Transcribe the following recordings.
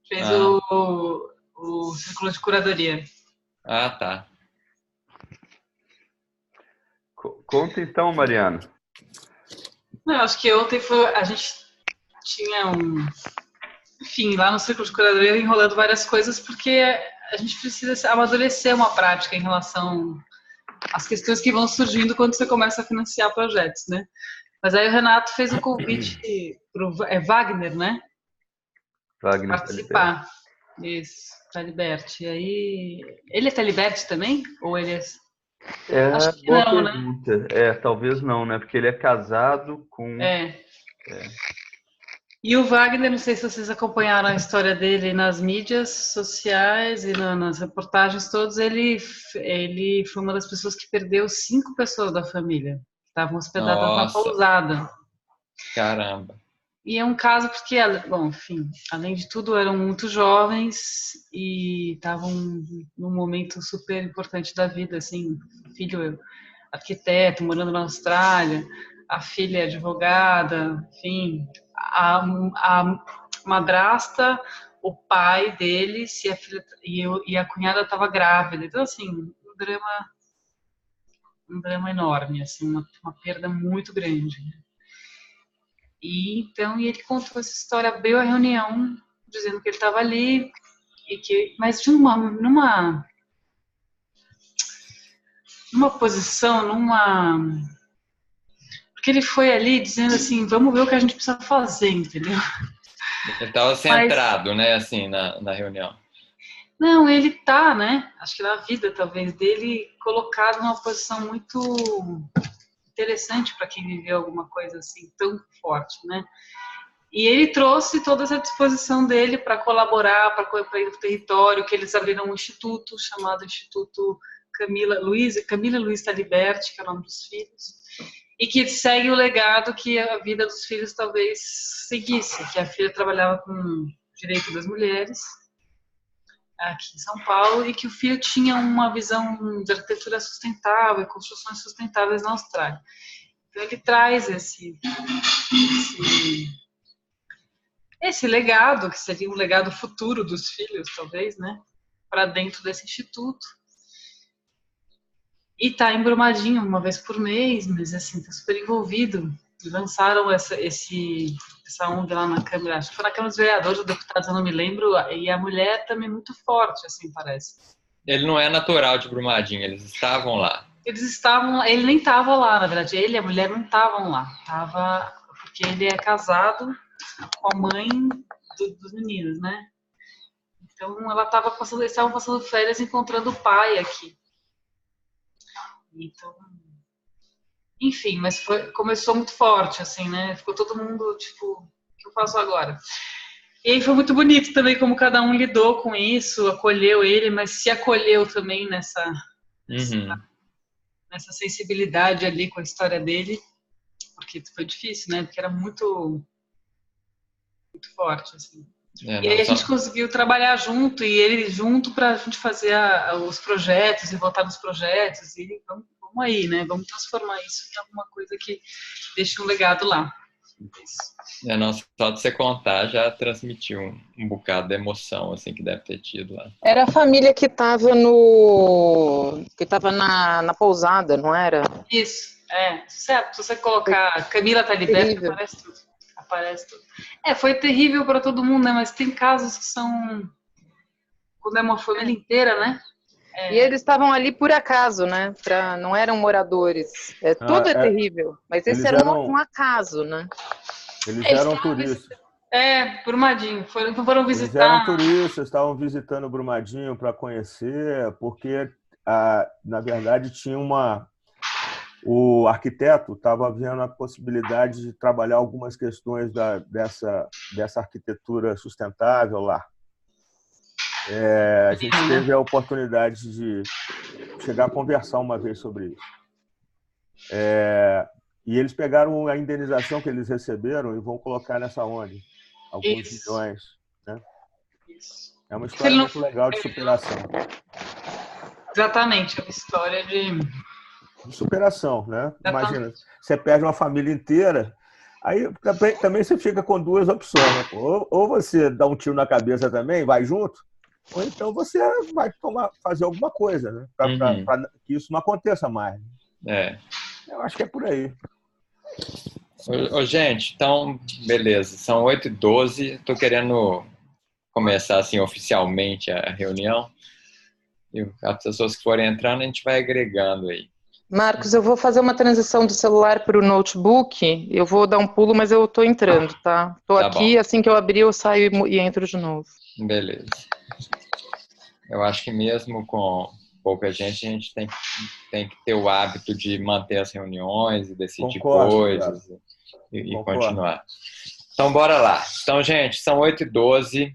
Fez Ah, o círculo de curadoria. ah, tá. Conta então, Mariana. Não, acho que ontem a gente tinha enfim, lá no círculo de curadoria enrolando várias coisas, porque a gente precisa amadurecer uma prática em relação às questões que vão surgindo quando você começa a financiar projetos, né? Mas aí o Renato fez o convite pro Wagner, né? Wagner Taliberto. Participar. Isso, Taliberti. E aí, ele é Taliberti também? Ou ele é... Acho que Boa não, né? pergunta. Talvez não, né? Porque ele é casado com... É. E o Wagner, não sei se vocês acompanharam a história dele nas mídias sociais e nas reportagens todas, ele foi uma das pessoas que perdeu 5 pessoas da família, que estavam hospedadas na Nossa, pousada. caramba. E é um caso porque, bom, enfim, além de tudo, eram muito jovens e estavam num momento super importante da vida, assim, filho arquiteto, morando na Austrália, a filha advogada, enfim, a madrasta, o pai deles e a filha e a cunhada estava grávida. Então, assim, um drama enorme, assim, uma perda muito grande. E então ele contou essa história, abriu a reunião dizendo que ele estava ali e que, mas de numa posição, porque ele foi ali dizendo assim, vamos ver o que a gente precisa fazer, entendeu? Ele estava Mas centrado, né, assim, na reunião. não, ele tá, né? Acho que na vida talvez dele colocado numa posição muito interessante para quem viveu alguma coisa assim tão forte, né? E ele trouxe toda essa disposição dele para colaborar, para ir no território, que eles abriram um instituto chamado Instituto Camila Luiz Taliberti, que é o nome dos filhos, e que segue o legado que a vida dos filhos talvez seguisse, que a filha trabalhava com direito das mulheres aqui em São Paulo e que o filho tinha uma visão de arquitetura sustentável e construções sustentáveis na Austrália. Então ele traz esse legado, que seria um legado futuro dos filhos, talvez, né, para dentro desse instituto. E tá em Brumadinho uma vez por mês, mas assim, tá super envolvido. Lançaram essa ONG lá na Câmara, acho que foi na Câmara dos Vereadores ou Deputados, eu não me lembro, e a mulher também muito forte, assim, parece. Ele não é natural de Brumadinho, eles estavam lá. Ele nem estava lá, na verdade, ele e a mulher não estavam lá, tava, porque ele é casado com a mãe dos meninos, né? Então eles estavam passando férias encontrando o pai aqui. Então, enfim, mas começou muito forte, assim, né? Ficou todo mundo, tipo, o que eu faço agora? E aí foi muito bonito também como cada um lidou com isso, acolheu ele, mas se acolheu também Uhum. nessa sensibilidade ali com a história dele, porque foi difícil, né? Porque era muito, muito forte, assim. E Não, aí a gente conseguiu trabalhar junto, e ele junto para a gente fazer os projetos e votar nos projetos, e vamos aí, né? Vamos transformar isso em alguma coisa que deixe um legado lá. não, só de você contar já transmitiu um bocado de emoção, assim, que deve ter tido lá. Era a família que estava na pousada, não era? Isso, se você colocar Camila Taliberto, aparece tudo. Foi terrível para todo mundo, né? Mas tem casos que são quando é uma família inteira, né? E eles estavam ali por acaso, né? Não eram moradores. Tudo é terrível, mas esse era um acaso, né? Eles eram turistas. Brumadinho. Foram visitar. Eles eram turistas, estavam visitando Brumadinho para conhecer, porque, na verdade, tinha o arquiteto estava vendo a possibilidade de trabalhar algumas questões dessa arquitetura sustentável lá. A gente teve a oportunidade de chegar a conversar uma vez sobre isso. E eles pegaram a indenização que eles receberam e vão colocar nessa ONG. Alguns milhões. Né? É uma história muito legal de superação. Exatamente, é uma história de superação, né? Imagina, você perde uma família inteira, Aí também você fica com duas opções, né? Ou você dá um tiro na cabeça também, vai junto, ou então você vai fazer alguma coisa, né? Para que isso não aconteça mais. É. Eu acho que é por aí. Gente, então, beleza. São 8h12. Estou querendo começar assim oficialmente a reunião. E as pessoas que forem entrando, a gente vai agregando aí. Marcos, eu vou fazer uma transição do celular para o notebook. Eu vou dar um pulo, mas eu estou entrando, tá? Estou aqui, bom. assim que eu abrir, eu saio e entro de novo. Beleza. Eu acho que mesmo com pouca gente, a gente tem que ter o hábito de manter as reuniões e decidir coisas e continuar. Então, bora lá. Então, gente, são 8h12.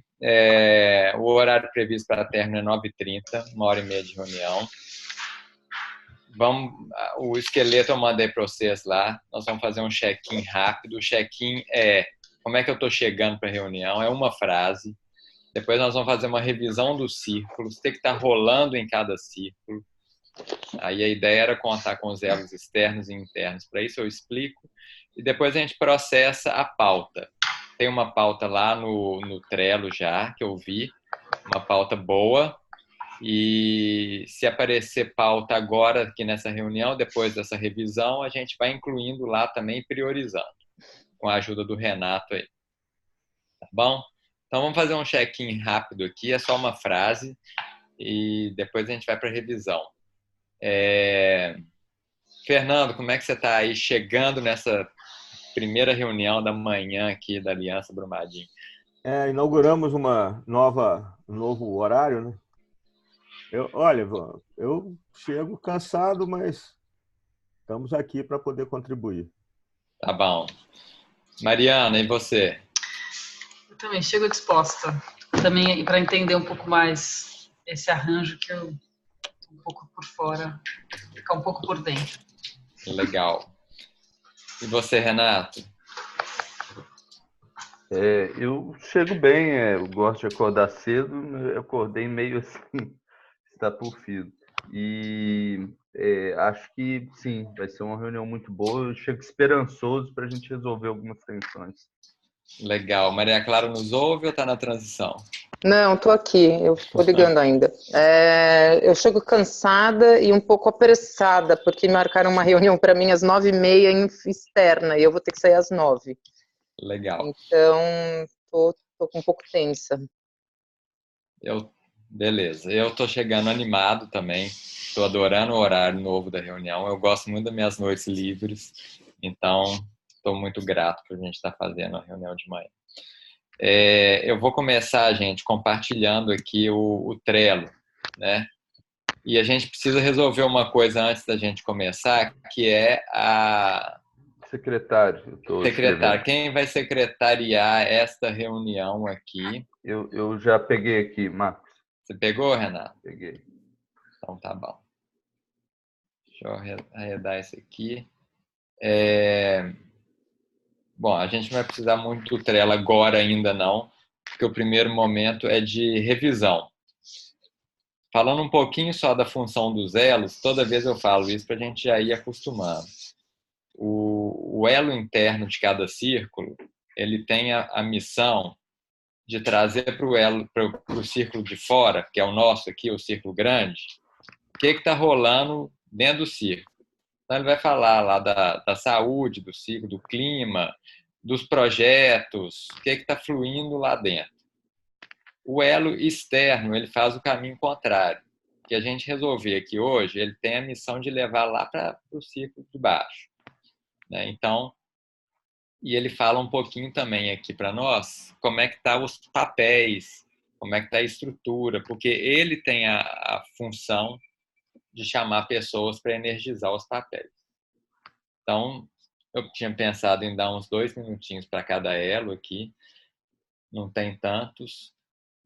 O horário previsto para a término é 9h30, 1h30 de reunião. O esqueleto eu mandei para vocês lá. Nós vamos fazer um check-in rápido. O check-in é como é que eu estou chegando para a reunião. É uma frase. Depois nós vamos fazer uma revisão dos círculos. Tem que estar rolando em cada círculo. Aí a ideia era contar com os elos externos e internos. Para isso eu explico. E depois a gente processa a pauta. Tem uma pauta lá no Trello já, que eu vi. Uma pauta boa. E se aparecer pauta agora aqui nessa reunião, depois dessa revisão, a gente vai incluindo lá também, priorizando, com a ajuda do Renato aí. Tá bom? Então vamos fazer um check-in rápido aqui, é só uma frase, e depois a gente vai para a revisão. Fernando, como é que você está aí chegando nessa primeira reunião da manhã aqui da Aliança Brumadinho? Inauguramos um novo horário, né? Olha, eu chego cansado, mas estamos aqui para poder contribuir. Tá bom. Mariana, e você? Eu também chego disposta. Também para entender um pouco mais esse arranjo que eu tô um pouco por fora, ficar um pouco por dentro. Legal. E você, Renato? Eu chego bem, eu gosto de acordar cedo, eu acordei meio assim, estapulcido. E acho que sim, vai ser uma reunião muito boa. Eu chego esperançoso para a gente resolver algumas tensões. Legal. Maria Clara nos ouve ou está na transição? Não, estou aqui, eu estou ligando ainda. Eu chego cansada e um pouco apressada, porque marcaram uma reunião para mim às 9h30 externa, e eu vou ter que sair às 9h. Legal. Então, estou um pouco tensa. Beleza. Eu estou chegando animado também. Estou adorando o horário novo da reunião. Eu gosto muito das minhas noites livres. Então, estou muito grato por a gente estar fazendo a reunião de manhã. Eu vou começar, gente, compartilhando aqui o Trello, né? E a gente precisa resolver uma coisa antes da gente começar, que é a... Secretário. Secretário. Quem vai secretariar esta reunião aqui? Eu já peguei aqui, Marcos. Você pegou, Renato? Peguei. Então tá bom. Deixa eu arredar isso aqui. Bom, a gente não vai precisar muito do Trello agora ainda não, porque o primeiro momento é de revisão. Falando um pouquinho só da função dos elos, toda vez eu falo isso para a gente já ir acostumando. O elo interno de cada círculo, ele tem a missão de trazer para o círculo de fora, que é o nosso aqui, o círculo grande, o que está rolando dentro do círculo. Então, ele vai falar lá da saúde do ciclo, do clima, dos projetos, o que está fluindo lá dentro. O elo externo, ele faz o caminho contrário. O que a gente resolver aqui hoje, ele tem a missão de levar lá para o ciclo de baixo. Né? Então, e ele fala um pouquinho também aqui para nós como é que tá os papéis, como é que está a estrutura, porque ele tem a função de chamar pessoas para energizar os papéis. Então, eu tinha pensado em dar uns 2 minutinhos para cada elo aqui. Não tem tantos,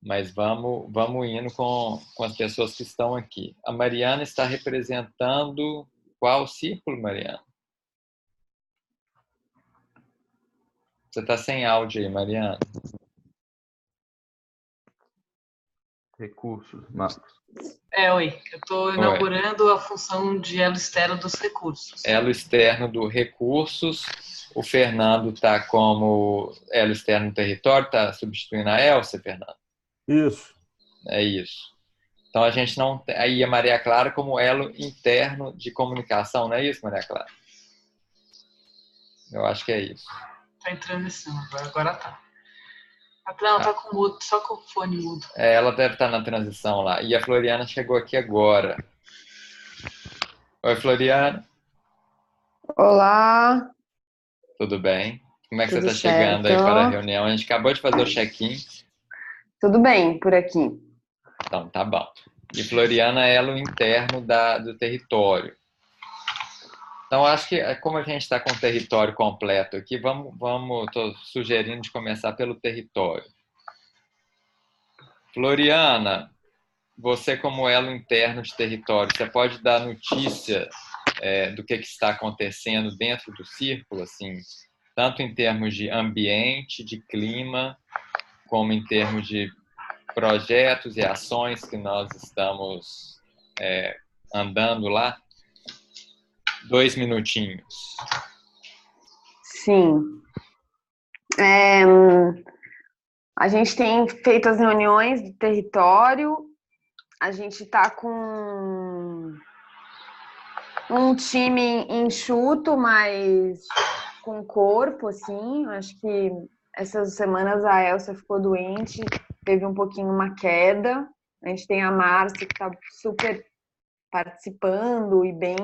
mas vamos indo com as pessoas que estão aqui. A Mariana está representando qual círculo, Mariana? Você está sem áudio aí, Mariana. recursos, Marcos. Oi, eu estou inaugurando a função de elo externo dos recursos. Elo externo do recursos. O Fernando está como elo externo do território, está substituindo a Elsa, Fernando? Isso. É isso. Então a gente não tem. Aí a Maria Clara como elo interno de comunicação, não é isso, Maria Clara? Eu acho que é isso. Está em transição, agora tá. Não, tá com mudo, só com o fone mudo. Ela deve estar na transição lá. E a Floriana chegou aqui agora. Oi, Floriana. Olá. Tudo bem? Como é que Tudo você está chegando aí certo. para a reunião? A gente acabou de fazer o check-in. Tudo bem por aqui. Então, tá bom. E Floriana é elo interno do território. Então, acho que, como a gente está com o território completo aqui, estou sugerindo de começar pelo território. Floriana, você como elo interno de território, você pode dar notícia do que está acontecendo dentro do círculo, assim, tanto em termos de ambiente, de clima, como em termos de projetos e ações que nós estamos andando lá? 2 minutinhos. Sim. A gente tem feito as reuniões do território. A gente está com um time enxuto, mas com corpo, assim. Acho que essas semanas a Elsa ficou doente, teve um pouquinho uma queda. A gente tem a Márcia, que está super participando e bem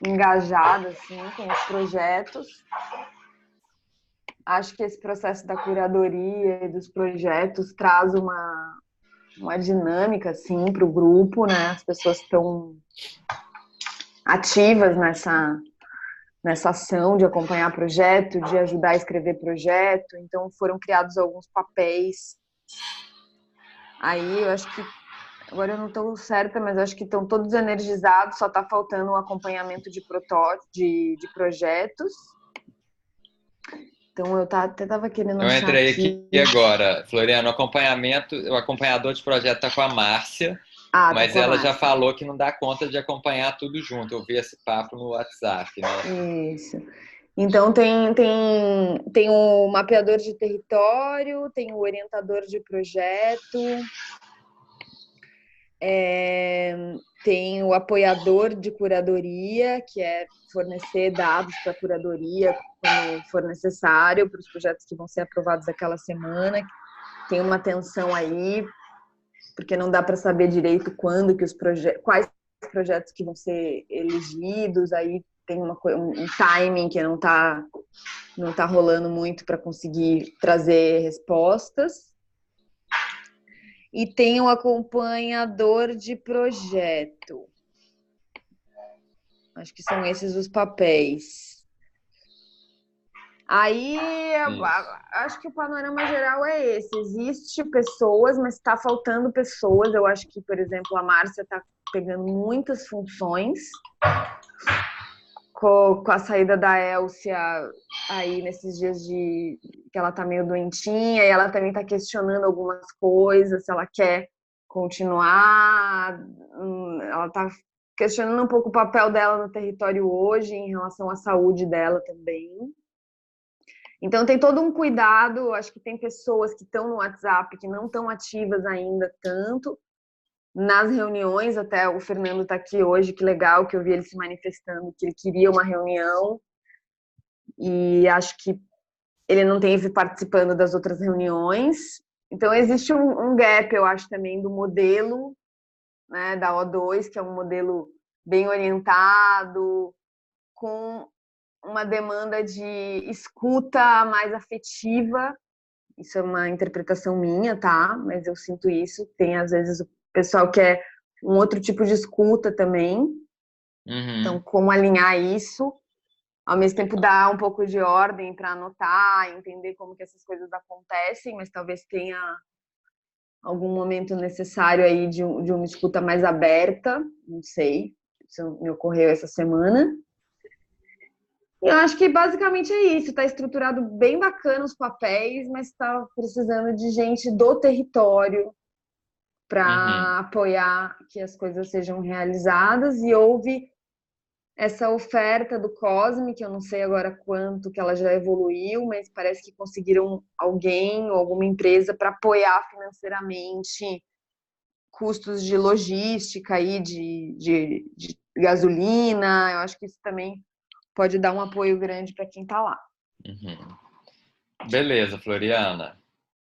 engajada assim, com os projetos. Acho que esse processo da curadoria e dos projetos traz uma dinâmica assim, para o grupo, né? As pessoas estão ativas nessa ação de acompanhar projeto, de ajudar a escrever projeto. Então foram criados alguns papéis. Aí eu acho que agora eu não estou certa, mas acho que estão todos energizados, só está faltando um acompanhamento de projetos. Então eu até estava querendo achar entrei aqui agora, Floriano, o acompanhador de projeto está com a Márcia, mas tá ela Márcia. já falou que não dá conta de acompanhar tudo junto. Eu vi esse papo no WhatsApp, né? Isso. Então tem o mapeador de território, tem o orientador de projeto, tem o apoiador de curadoria, que é fornecer dados para a curadoria quando for necessário para os projetos que vão ser aprovados aquela semana. Tem uma tensão aí, porque não dá para saber direito quando que quais projetos que vão ser elegidos, aí tem um timing que não tá rolando muito para conseguir trazer respostas. E tem o acompanhador de projeto. Acho que são esses os papéis. Aí, acho que o panorama geral é esse. Existe pessoas, mas está faltando pessoas. Eu acho que, por exemplo, a Márcia está pegando muitas funções. Com a saída da Elcia aí nesses dias que ela tá meio doentinha, e ela também tá questionando algumas coisas, se ela quer continuar. Ela tá questionando um pouco o papel dela no território hoje, em relação à saúde dela também. Então tem todo um cuidado. Acho que tem pessoas que estão no WhatsApp que não estão ativas ainda tanto nas reuniões. Até o Fernando está aqui hoje, que legal, que eu vi ele se manifestando que ele queria uma reunião, e acho que ele não teve participando das outras reuniões. Então existe um gap, eu acho, também do modelo, né, da O2, que é um modelo bem orientado, com uma demanda de escuta mais afetiva. Isso é uma interpretação minha, tá? Mas eu sinto isso. Tem, às vezes, o pessoal quer um outro tipo de escuta também. Uhum. Então, como alinhar isso? Ao mesmo tempo, dar um pouco de ordem para anotar, entender como que essas coisas acontecem, mas talvez tenha algum momento necessário aí de uma escuta mais aberta. Não sei. Isso me ocorreu essa semana. Eu acho que basicamente é isso. Está estruturado bem bacana os papéis, mas está precisando de gente do território para apoiar que as coisas sejam realizadas, e houve essa oferta do COSME, que eu não sei agora quanto que ela já evoluiu, mas parece que conseguiram alguém ou alguma empresa para apoiar financeiramente custos de logística aí, de gasolina. Eu acho que isso também pode dar um apoio grande para quem está lá. Beleza, Floriana.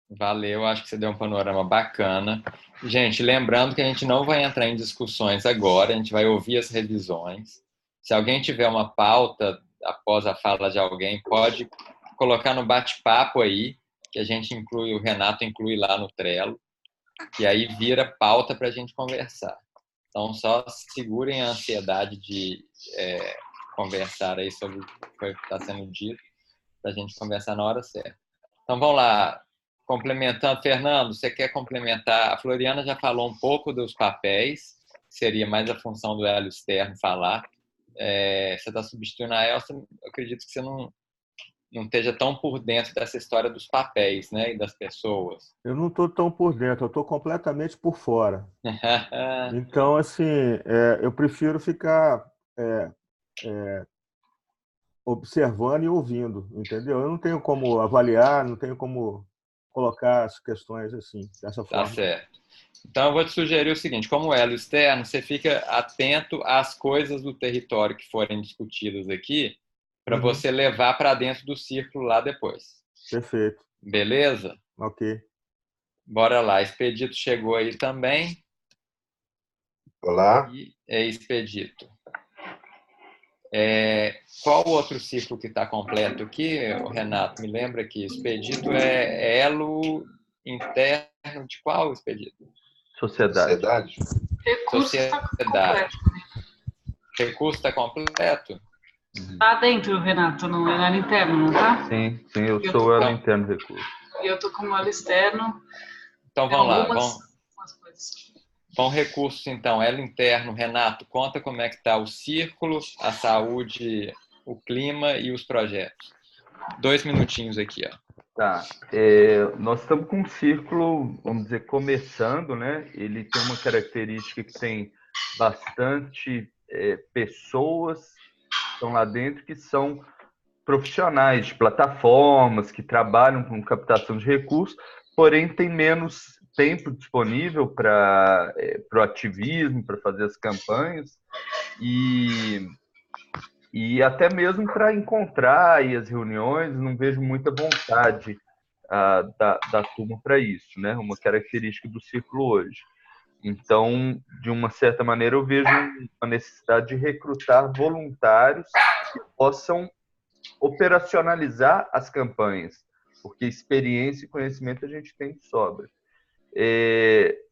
Valeu, acho que você deu um panorama bacana. Gente, lembrando que a gente não vai entrar em discussões agora, a gente vai ouvir as revisões. Se alguém tiver uma pauta após a fala de alguém, pode colocar no bate-papo aí, que a gente inclui, o Renato inclui lá no Trello, e aí vira pauta para a gente conversar. Então, só segurem a ansiedade de conversar aí sobre o que está sendo dito, para a gente conversar na hora certa. Então, vamos lá. Complementando, Fernando, você quer complementar? A Floriana já falou um pouco dos papéis, seria mais a função do elo externo falar. Você está substituindo a Elsa, eu acredito que você não esteja tão por dentro dessa história dos papéis, né, e das pessoas. Eu não estou tão por dentro, eu estou completamente por fora. Então, assim, eu prefiro ficar observando e ouvindo, entendeu? Eu não tenho como avaliar, não tenho como colocar as questões assim, dessa forma. Tá certo. Então, eu vou te sugerir o seguinte, como elo externo, você fica atento às coisas do território que forem discutidas aqui, para você levar para dentro do círculo lá depois. Perfeito. Beleza? Ok. Bora lá. Expedito chegou aí também. Olá. Expedito. Qual o outro ciclo que está completo aqui, Renato? Me lembra que Expedito é elo interno de qual, Expedito? Sociedade. Recurso está completo. Recurso está completo? Está dentro, Renato, no elo interno, não tá? Sim, eu sou o elo interno do recurso. E eu estou como elo externo. Então vamos lá. Vamos recursos, então. Elo interno, Renato, conta como é que está o círculo, a saúde, o clima e os projetos. 2 minutinhos aqui, ó. Tá. Nós estamos com um círculo, vamos dizer, começando, né? Ele tem uma característica que tem bastante pessoas que estão lá dentro que são profissionais de plataformas, que trabalham com captação de recursos, porém tem menos tempo disponível para o ativismo, para fazer as campanhas e até mesmo para encontrar aí as reuniões. Não vejo muita vontade da turma para isso, né? Uma característica do círculo hoje. Então, de uma certa maneira, eu vejo uma necessidade de recrutar voluntários que possam operacionalizar as campanhas, porque experiência e conhecimento a gente tem de sobra.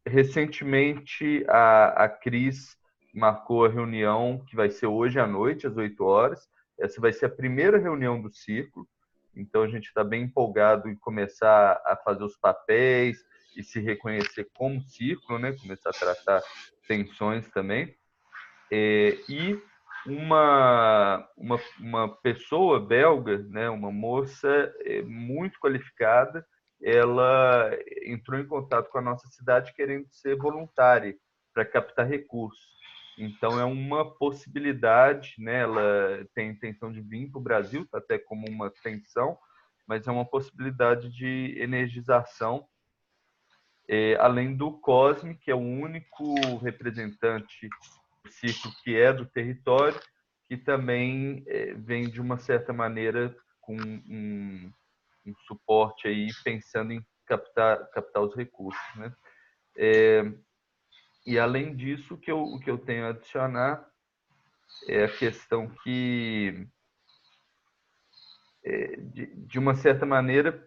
Recentemente, a Cris marcou a reunião que vai ser hoje à noite, às 8 horas. Essa vai ser a primeira reunião do círculo, então a gente está bem empolgado em começar a fazer os papéis e se reconhecer como círculo, né? Começar a tratar tensões também. E uma pessoa belga, né? Uma moça muito qualificada, ela entrou em contato com a nossa cidade querendo ser voluntária para captar recursos. Então, é uma possibilidade, né? Ela tem a intenção de vir para o Brasil, tá até como uma tensão, mas é uma possibilidade de energização, além do COSME, que é o único representante do círculo que é do território, que também vem, de uma certa maneira, com um suporte aí, pensando em captar os recursos, né? E, além disso, o que eu tenho a adicionar é a questão que, de uma certa maneira,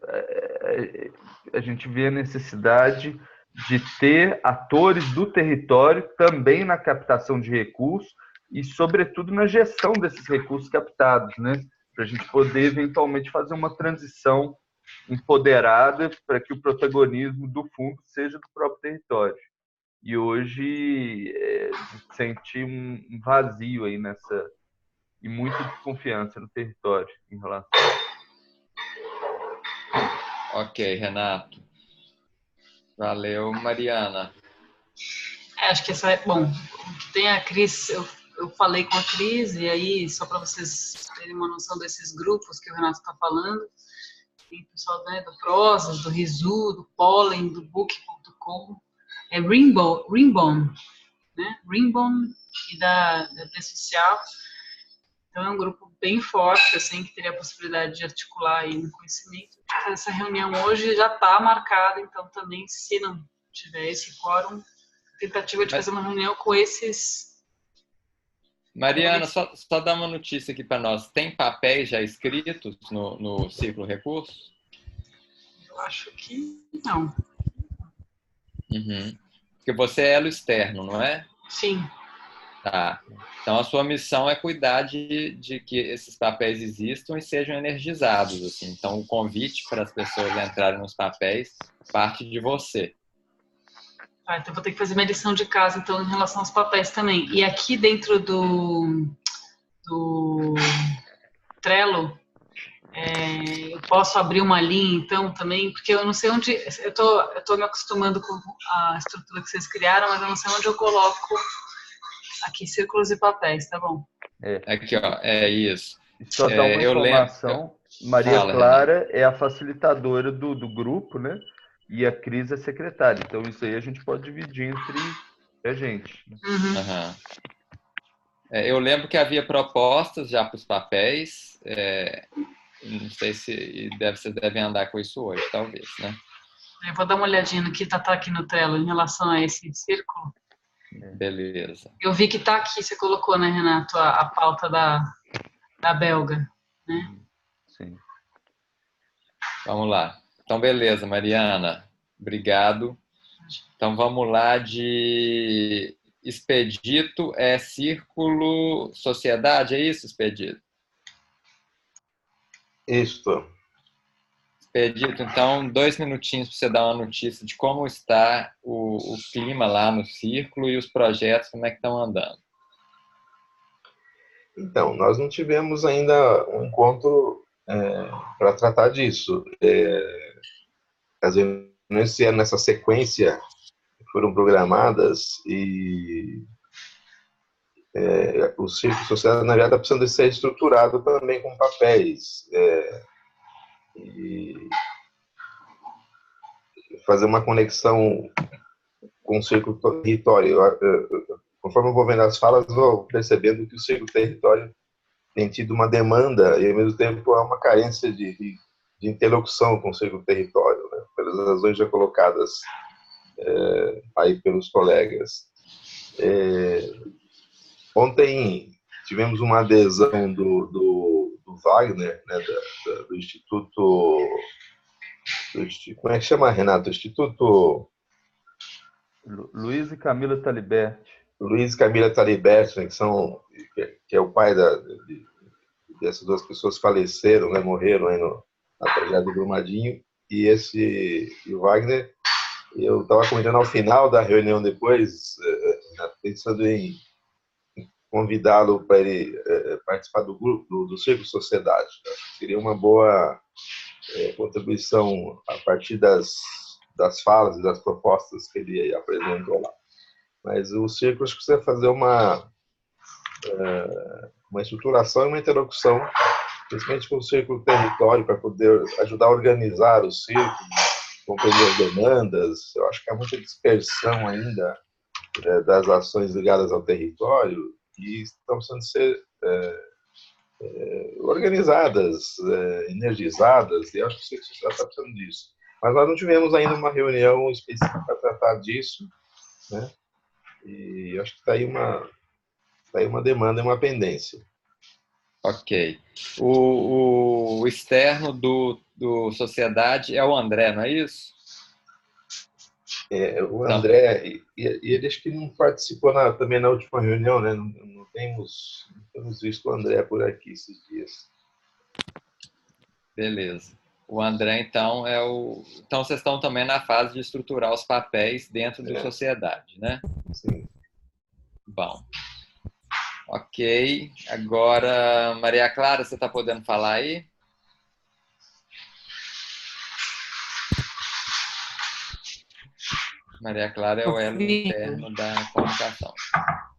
a gente vê a necessidade de ter atores do território também na captação de recursos e, sobretudo, na gestão desses recursos captados, né? Para a gente poder, eventualmente, fazer uma transição empoderada para que o protagonismo do fundo seja do próprio território. E hoje senti um vazio aí nessa, e muita desconfiança no território em relação. Ok, Renato. Valeu, Mariana. Acho que essa é bom. Tem a Cris, eu falei com a Cris, e aí, só para vocês terem uma noção desses grupos que o Renato está falando, tem o pessoal, né, do Prozas, do Rizu, do Pollen, do Book.com, é Ringbone, né? Ringbone e da B-Social. Então, é um grupo bem forte, assim, que teria a possibilidade de articular aí um conhecimento. Essa reunião hoje já está marcada, então também, se não tiver esse quórum, tentativa de fazer uma reunião com esses... Mariana, só dá uma notícia aqui para nós. Tem papéis já escritos no Círculo Recursos? Eu acho que não. Uhum. Porque você é elo externo, não é? Sim. Tá. Então, a sua missão é cuidar de que esses papéis existam e sejam energizados. Assim. Então, o convite para as pessoas entrarem nos papéis parte de você. Ah, então, vou ter que fazer minha lição de casa, então, em relação aos papéis também. E aqui dentro do Trello, eu posso abrir uma linha, então, também, porque eu não sei onde... Eu tô me acostumando com a estrutura que vocês criaram, mas eu não sei onde eu coloco aqui círculos e papéis, tá bom? Aqui, ó, é isso. Só dar uma informação. Maria Fala, Clara Renato. é a facilitadora do grupo, né? E a Cris é secretária. Então, isso aí a gente pode dividir entre a gente. Uhum. Uhum. Eu lembro que havia propostas já para os papéis. Não sei se vocês devem andar com isso hoje, talvez, né? Eu vou dar uma olhadinha no que tá aqui no Trello em relação a esse círculo. Beleza. Eu vi que tá aqui, você colocou, né, Renato, a pauta da belga, né? Sim. Vamos lá. Então, beleza, Mariana. Obrigado. Então, vamos lá de Expedito é Círculo Sociedade, é isso, Expedito? Isso. Expedito, então, 2 minutinhos para você dar uma notícia de como está o clima lá no Círculo e os projetos, como é que estão andando. Então, nós não tivemos ainda um encontro para tratar disso. As reuniões nessa sequência foram programadas e o Círculo Sociedade, na verdade, está precisando de ser estruturado também com papéis. E fazer uma conexão com o Círculo Território. Conforme eu vou vendo as falas, vou percebendo que o Círculo Território tem tido uma demanda e, ao mesmo tempo, há uma carência de interlocução com o Círculo Território, né? Pelas razões já colocadas aí pelos colegas. Ontem tivemos uma adesão do Wagner, né, do Instituto... Como é que chama, Renato? Instituto... Luiz e Camila Taliberti. Luiz e Camila Taliberti, né, que é o pai dessas duas pessoas que faleceram, né, morreram aí na tragédia do Brumadinho. E o Wagner, eu estava comentando ao final da reunião depois, pensando em convidá-lo para ele participar do grupo, do Círculo Sociedade. Acho que seria uma boa contribuição a partir das falas e das propostas que ele apresentou lá. Mas o Círculo acho que precisa fazer uma estruturação e uma interlocução, principalmente com o Círculo Território, para poder ajudar a organizar o Círculo, compreender as demandas. Eu acho que há muita dispersão ainda das ações ligadas ao território e estão precisando ser organizadas, energizadas, e eu acho que o Círculo está precisando disso. Mas nós não tivemos ainda uma reunião específica para tratar disso, né? E acho que está aí uma demanda e uma pendência. Ok. O externo do Sociedade é o André, não é isso? O André, e ele acho que não participou também na última reunião, né? Não temos visto o André por aqui esses dias. Beleza. O André, então, Então, vocês estão também na fase de estruturar os papéis dentro da sociedade, né? Sim. Bom. Ok. Agora, Maria Clara, você está podendo falar aí? Maria Clara é o elo interno da comunicação.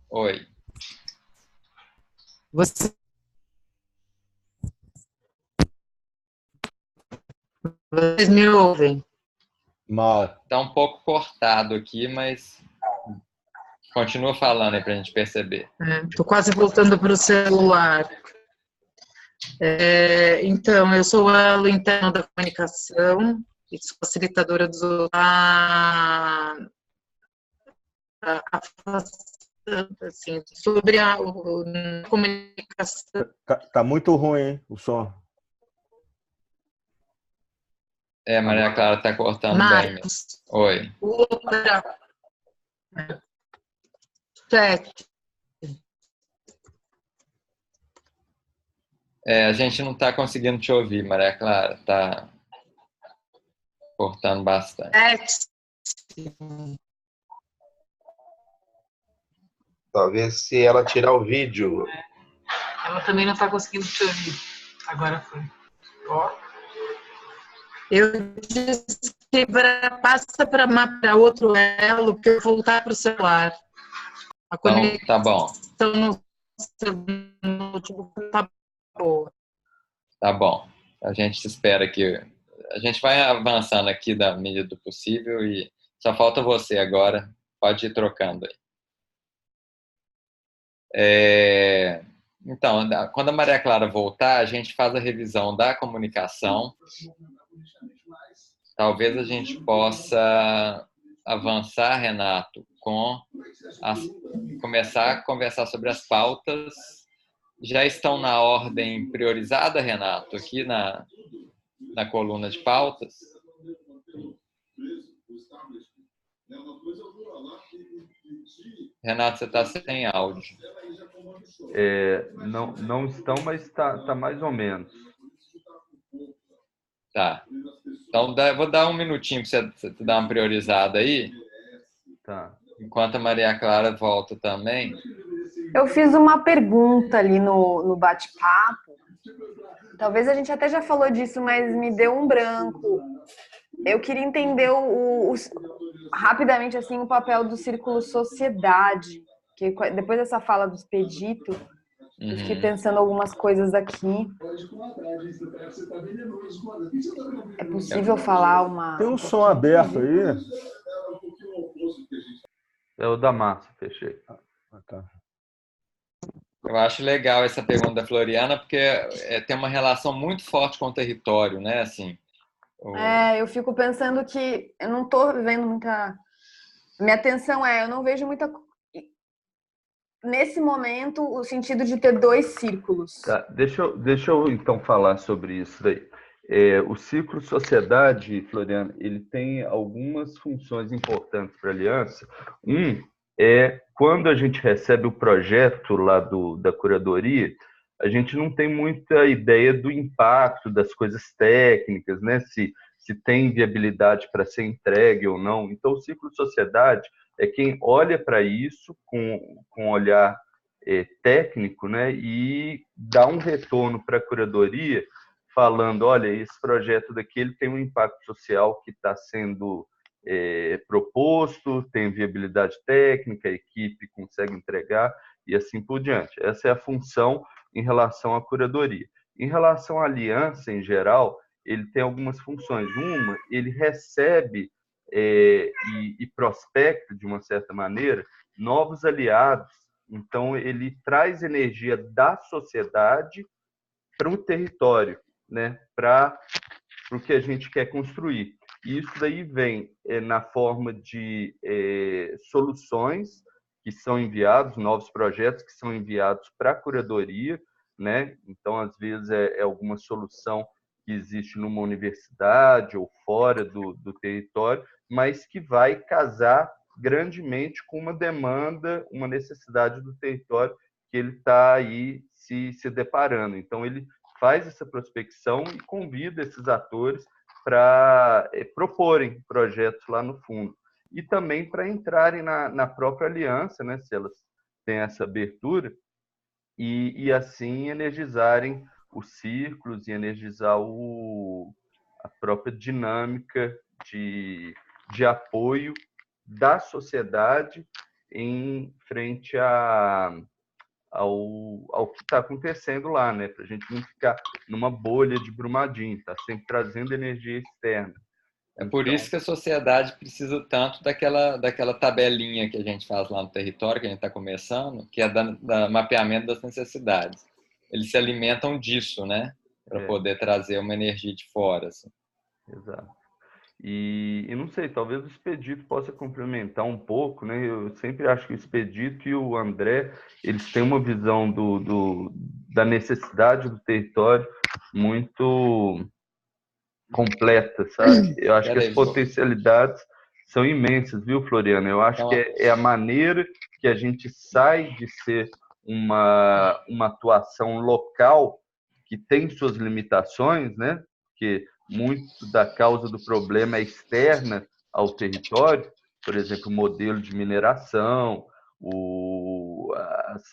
Oi. Vocês me ouvem? Mal. Tá um pouco cortado aqui, mas continua falando aí para a gente perceber. Estou quase voltando para o celular. Então, eu sou o elo interno da comunicação e sou facilitadora assim, sobre a comunicação. Tá muito ruim, hein, o som. Maria Clara tá cortando bem mesmo. Oi. Outra. 7. A gente não está conseguindo te ouvir, Maria Clara. Tá cortando bastante. 7. Talvez se ela tirar o vídeo. Ela também não está conseguindo te ouvir. Agora foi. Ó. Eu disse que passa para outro elo, porque eu vou voltar para o celular. A Então, tá bom. no notebook tá boa. Tá bom. A gente espera que... A gente vai avançando aqui da medida do possível e só falta você agora. Pode ir trocando aí. Então, quando a Maria Clara voltar, a gente faz a revisão da comunicação. Talvez a gente possa avançar, Renato, começar a conversar sobre as pautas. Já estão na ordem priorizada, Renato, aqui na coluna de pautas? Renato, você está sem áudio. Não estão, mas tá mais ou menos. Tá. Então, vou dar um minutinho para você dar uma priorizada aí. Tá. Enquanto a Maria Clara volta também. Eu fiz uma pergunta ali no bate-papo. Talvez a gente até já falou disso, mas me deu um branco. Eu queria entender rapidamente assim, o papel do círculo sociedade. Que depois dessa fala do Expedito, eu fiquei pensando algumas coisas aqui. É possível falar uma... Tem um som aberto aí? É o da Márcia, fechei. Tá. Eu acho legal essa pergunta da Floriana, porque tem uma relação muito forte com o território, né? Assim, eu fico pensando que eu não estou vendo muita... Minha atenção eu não vejo muita... Nesse momento, o sentido de ter 2 círculos. Tá. Deixa eu então falar sobre isso daí. O círculo sociedade, Floriana, ele tem algumas funções importantes para a aliança. Quando a gente recebe o projeto lá da curadoria, a gente não tem muita ideia do impacto das coisas técnicas, né? Se tem viabilidade para ser entregue ou não. Então, o ciclo sociedade é quem olha para isso com olhar técnico, né? E dá um retorno para a curadoria falando, olha, esse projeto daqui ele tem um impacto social que está sendo proposto, tem viabilidade técnica, a equipe consegue entregar e assim por diante. Essa é a função em relação à curadoria. Em relação à aliança, em geral, ele tem algumas funções. Uma, ele recebe e prospecta, de uma certa maneira, novos aliados. Então, ele traz energia da sociedade para o território, né? Para o que a gente quer construir. E isso daí vem na forma de soluções que são enviados, novos projetos que são enviados para a curadoria, né? Então, às vezes, é alguma solução que existe numa universidade ou fora do território, mas que vai casar grandemente com uma demanda, uma necessidade do território que ele está aí se deparando. Então, ele faz essa prospecção e convida esses atores para proporem projetos lá no fundo. E também para entrarem na própria aliança, né, se elas têm essa abertura, e assim energizarem os círculos e energizar a própria dinâmica de apoio da sociedade em frente ao que está acontecendo lá, né? Para a gente não ficar numa bolha de Brumadinho, tá sempre trazendo energia externa. É por isso que a sociedade precisa tanto daquela tabelinha que a gente faz lá no território, que a gente está começando, que é da mapeamento das necessidades. Eles se alimentam disso, né? Para poder trazer uma energia de fora. Assim. Exato. E não sei, talvez o Expedito possa complementar um pouco, né? Eu sempre acho que o Expedito e o André, eles têm uma visão da necessidade do território muito completa, sabe? Eu acho que as potencialidades são imensas, viu, Floriano? Eu acho que é a maneira que a gente sai de ser uma atuação local que tem suas limitações, né? Porque muito da causa do problema é externa ao território, por exemplo, o modelo de mineração,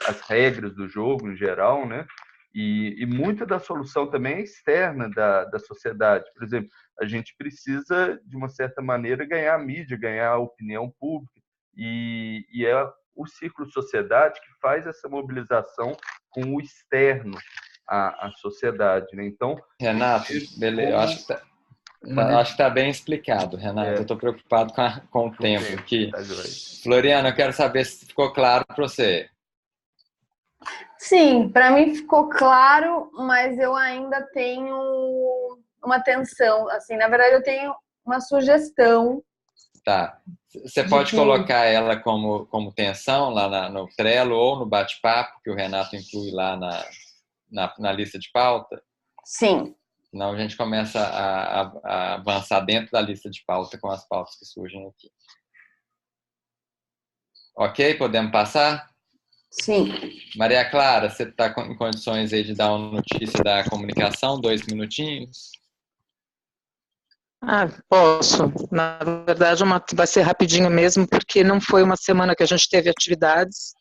as regras do jogo em geral, né? E muita da solução também é externa da sociedade. Por exemplo, a gente precisa, de uma certa maneira, ganhar a mídia, ganhar a opinião pública. E é o ciclo sociedade que faz essa mobilização com o externo à sociedade. Né? Então, Renato, beleza, eu acho que está bem explicado, Renato. Eu estou preocupado com o tempo aqui. Floriana, eu quero saber se ficou claro para você. Sim, para mim ficou claro, mas eu ainda tenho uma tensão. Assim, na verdade, eu tenho uma sugestão. Tá. Você pode colocar ela como tensão lá no Trello ou no bate-papo, que o Renato inclui lá na lista de pauta? Sim. Senão a gente começa a avançar dentro da lista de pauta com as pautas que surgem aqui. Ok? Podemos passar? Sim. Maria Clara, você está em condições aí de dar uma notícia da comunicação? 2 minutinhos? Posso. Na verdade, vai ser rapidinho mesmo, porque não foi uma semana que a gente teve atividades.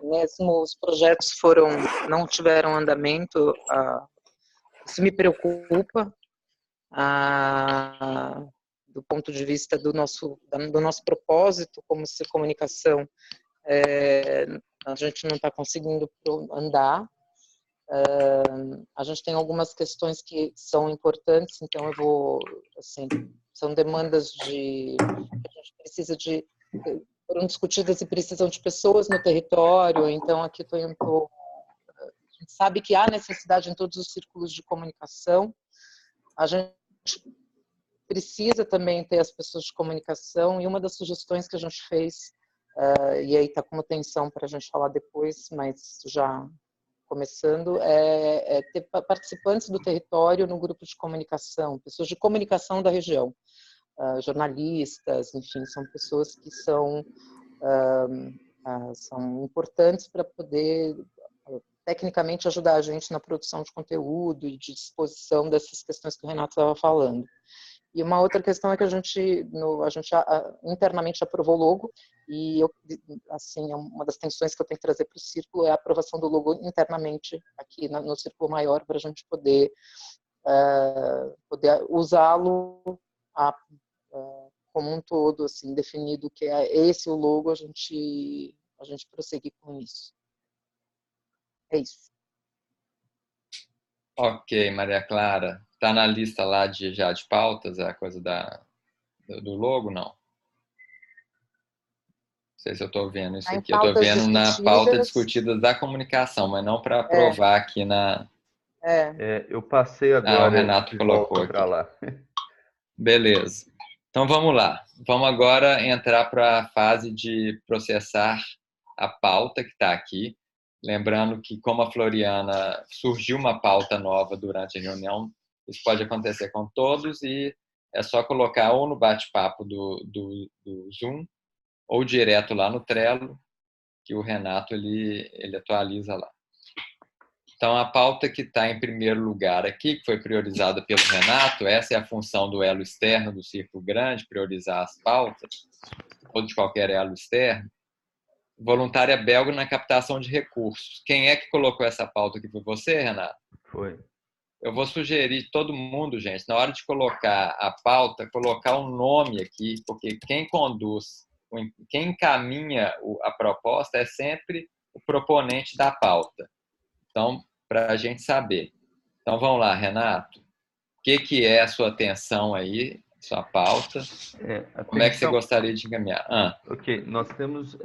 Mesmo os projetos não tiveram andamento. Isso me preocupa. Do ponto de vista do nosso propósito como ser comunicação, a gente não está conseguindo andar. A gente tem algumas questões que são importantes, então eu vou, assim, são demandas que a gente precisa foram discutidas e precisam de pessoas no território, então aqui a gente sabe que há necessidade em todos os círculos de comunicação, a gente precisa também ter as pessoas de comunicação, e uma das sugestões que a gente fez, e aí está como tensão para a gente falar depois, mas já começando, ter participantes do território no grupo de comunicação, pessoas de comunicação da região, jornalistas, enfim, são pessoas que são importantes para poder tecnicamente ajudar a gente na produção de conteúdo e de disposição dessas questões que o Renato estava falando. E uma outra questão é que a gente internamente aprovou o logo, e assim, uma das tensões que eu tenho que trazer para o Círculo é a aprovação do logo internamente aqui no Círculo Maior, para a gente poder usá-lo como um todo, assim, definido que é esse o logo, a gente prosseguir com isso. É isso. Ok, Maria Clara. Está na lista lá de pautas, a coisa do logo, não? Não sei se eu estou vendo isso aqui. Eu estou vendo na pauta discutida da comunicação, mas não para aprovar aqui na... eu passei agora. O Renato colocou aqui. Lá. Beleza. Então vamos lá. Vamos agora entrar para a fase de processar a pauta que está aqui. Lembrando que, como a Floriana, surgiu uma pauta nova durante a reunião, isso pode acontecer com todos e é só colocar ou no bate-papo do Zoom ou direto lá no Trello, que o Renato ele atualiza lá. Então, a pauta que está em primeiro lugar aqui, que foi priorizada pelo Renato, essa é a função do elo externo do Círculo Grande, priorizar as pautas, ou de qualquer elo externo. Voluntária belga na captação de recursos. Quem é que colocou essa pauta aqui? Foi você, Renato? Foi. eu vou sugerir todo mundo, gente, na hora de colocar a pauta, colocar um nome aqui, porque quem conduz, quem encaminha a proposta é sempre o proponente da pauta. Então, para a gente saber. Então, vamos lá, Renato. O que é a sua atenção aí, sua pauta? Como é que você gostaria de encaminhar? Ok, nós temos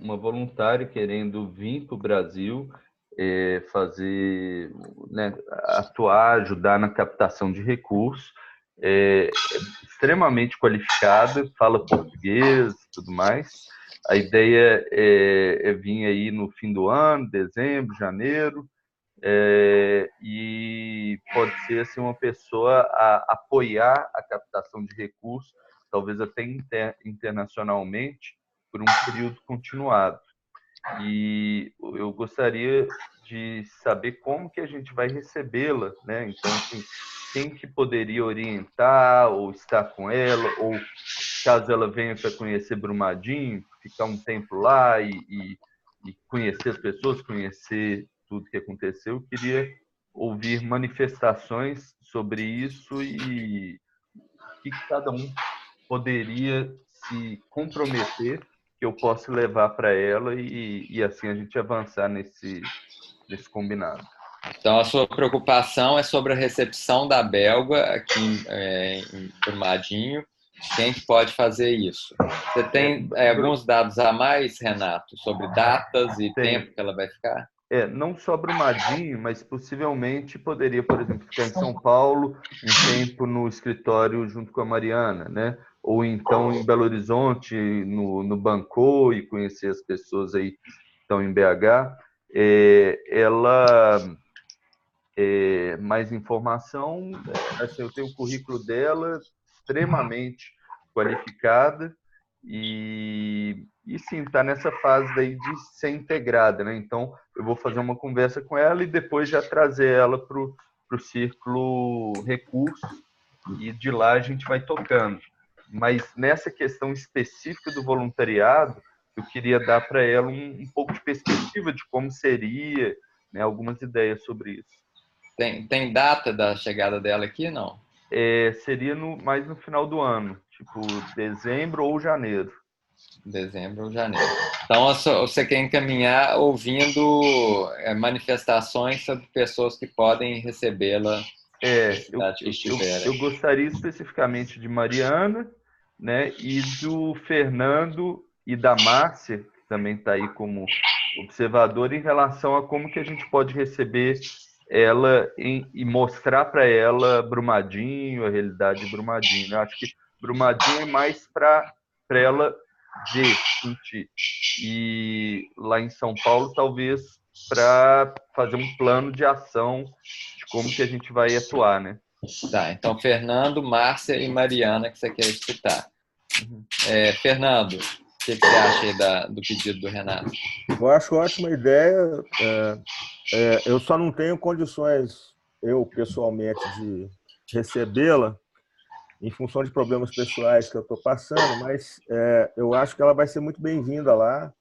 uma voluntária querendo vir para o Brasil, fazer, né, atuar, ajudar na captação de recursos, extremamente qualificada, fala português e tudo mais. A ideia é vir aí no fim do ano, dezembro, janeiro, e pode ser assim, uma pessoa a apoiar a captação de recursos, talvez até internacionalmente, por um período continuado. E eu gostaria de saber como que a gente vai recebê-la, né? Então, assim, quem que poderia orientar ou estar com ela, ou caso ela venha para conhecer Brumadinho, ficar um tempo lá e conhecer as pessoas, conhecer tudo que aconteceu. Eu queria ouvir manifestações sobre isso e o que cada um poderia se comprometer que eu possa levar para ela e assim a gente avançar nesse combinado. Então, a sua preocupação é sobre a recepção da belga aqui em Brumadinho. Quem que pode fazer isso? Você tem alguns dados a mais, Renato, sobre datas e tempo que ela vai ficar? Não só Brumadinho, mas possivelmente poderia, por exemplo, ficar em São Paulo um tempo no escritório junto com a Mariana, né? Ou então em Belo Horizonte, no Bancô, e conhecer as pessoas aí que estão em BH. Ela, mais informação, assim, eu tenho o currículo dela, extremamente qualificada, e sim, está nessa fase daí de ser integrada, né? Então, eu vou fazer uma conversa com ela e depois já trazer ela para o Círculo Recursos, e de lá a gente vai tocando. Mas nessa questão específica do voluntariado, eu queria dar para ela um pouco de perspectiva de como seria, né? Algumas ideias sobre isso. Tem data da chegada dela aqui, não? Seria mais no final do ano, tipo dezembro ou janeiro. Dezembro ou janeiro. Então, você quer encaminhar ouvindo manifestações sobre pessoas que podem recebê-la na cidade que estiverem. Eu gostaria especificamente de Mariana, né, e do Fernando e da Márcia, que também está aí como observador, em relação a como que a gente pode receber ela e mostrar para ela Brumadinho, a realidade de Brumadinho. Eu acho que Brumadinho é mais para ela ver, sentir. E lá em São Paulo, talvez para fazer um plano de ação de como que a gente vai atuar, né? Tá, então Fernando, Márcia e Mariana que você quer citar. Fernando, o que você acha aí do pedido do Renato? Eu acho ótima ideia. Eu só não tenho condições, eu pessoalmente, de recebê-la em função de problemas pessoais que eu estou passando, mas eu acho que ela vai ser muito bem-vinda lá.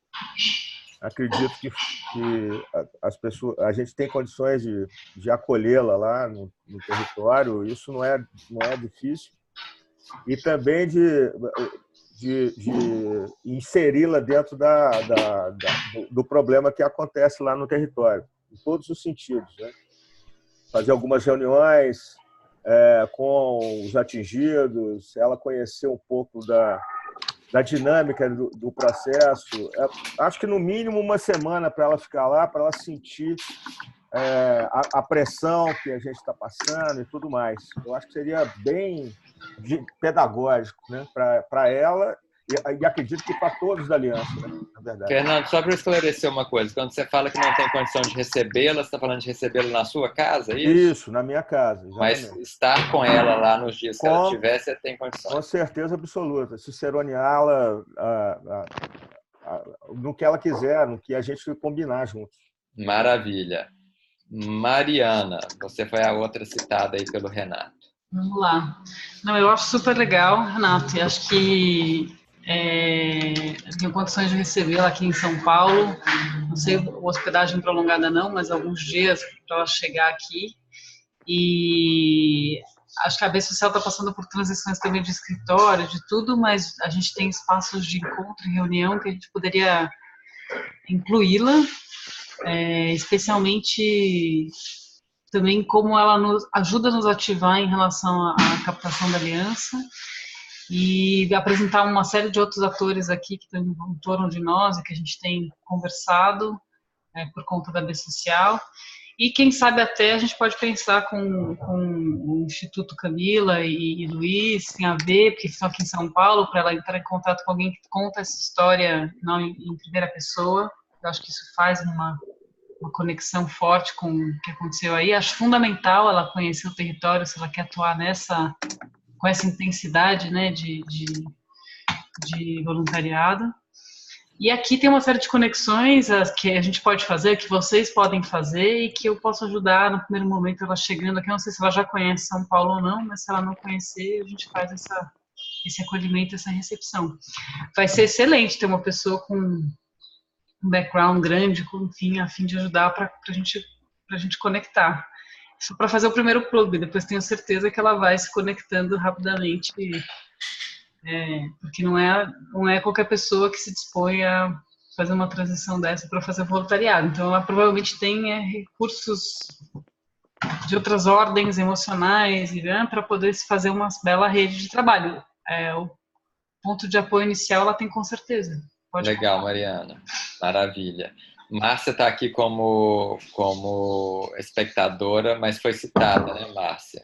Acredito que a gente tem condições de acolhê-la lá no território, isso não é difícil. E também de inseri-la dentro do problema que acontece lá no território, em todos os sentidos, né? Fazer algumas reuniões com os atingidos, ela conhecer um pouco da dinâmica do processo. Acho que, no mínimo, uma semana para ela ficar lá, para ela sentir a pressão que a gente está passando e tudo mais. Eu acho que seria bem pedagógico, né, para ela e acredito que para todos da Aliança, né, na verdade. Fernando, só para esclarecer uma coisa, quando você fala que não tem condição de recebê-la, você está falando de recebê-la na sua casa, é isso? Isso, na minha casa, exatamente. Mas estar com ela lá nos dias que ela tiver, você tem condições? Com certeza absoluta. Ciceroneá-la no que ela quiser, no que a gente combinar juntos. Maravilha. Mariana, você foi a outra citada aí pelo Renato. Vamos lá. Não, eu acho super legal, Renato, e acho que eu tenho condições de recebê-la aqui em São Paulo. Não sei hospedagem prolongada não, mas alguns dias para ela chegar aqui. E acho que a B Social está passando por transições também de escritório, de tudo, mas a gente tem espaços de encontro e reunião que a gente poderia incluí-la, especialmente também como ela ajuda a nos ativar em relação à captação da aliança, e apresentar uma série de outros atores aqui que estão em torno de nós e que a gente tem conversado por conta da B Social. E quem sabe até a gente pode pensar com o Instituto Camila e Luiz, tem a ver, porque estão aqui em São Paulo, para ela entrar em contato com alguém que conta essa história não em primeira pessoa. Eu acho que isso faz uma conexão forte com o que aconteceu aí. Acho fundamental ela conhecer o território, se ela quer atuar com essa intensidade, né, de voluntariado. E aqui tem uma série de conexões que a gente pode fazer, que vocês podem fazer e que eu posso ajudar no primeiro momento ela chegando aqui. Eu não sei se ela já conhece São Paulo ou não, mas se ela não conhecer, a gente faz esse acolhimento, essa recepção. Vai ser excelente ter uma pessoa com um background grande, enfim, a fim de ajudar para a gente conectar. Só para fazer o primeiro clube, depois tenho certeza que ela vai se conectando rapidamente, porque não é qualquer pessoa que se dispõe a fazer uma transição dessa para fazer voluntariado. Então, ela provavelmente tem recursos de outras ordens emocionais para poder se fazer uma bela rede de trabalho. O ponto de apoio inicial ela tem com certeza. Pode Legal, contar. Mariana. Maravilha. Márcia está aqui como espectadora, mas foi citada, né, Márcia?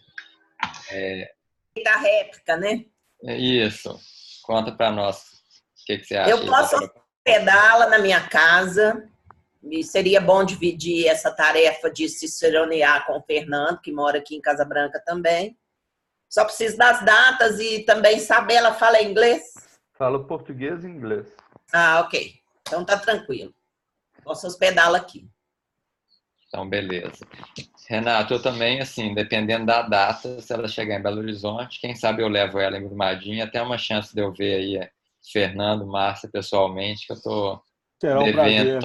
Da réplica, né? Isso. Conta para nós o que você acha. Eu posso hospedá-la na minha casa. E seria bom dividir essa tarefa de ciceronear com o Fernando, que mora aqui em Casa Branca também. Só preciso das datas e também saber, ela fala inglês? Fala português e inglês. Ah, ok. Então tá tranquilo. Posso hospedá-la aqui. Então, beleza. Renato, eu também, assim, dependendo da data, se ela chegar em Belo Horizonte, quem sabe eu levo ela em Brumadinho, até uma chance de eu ver aí Fernando, Márcia, pessoalmente, que eu tô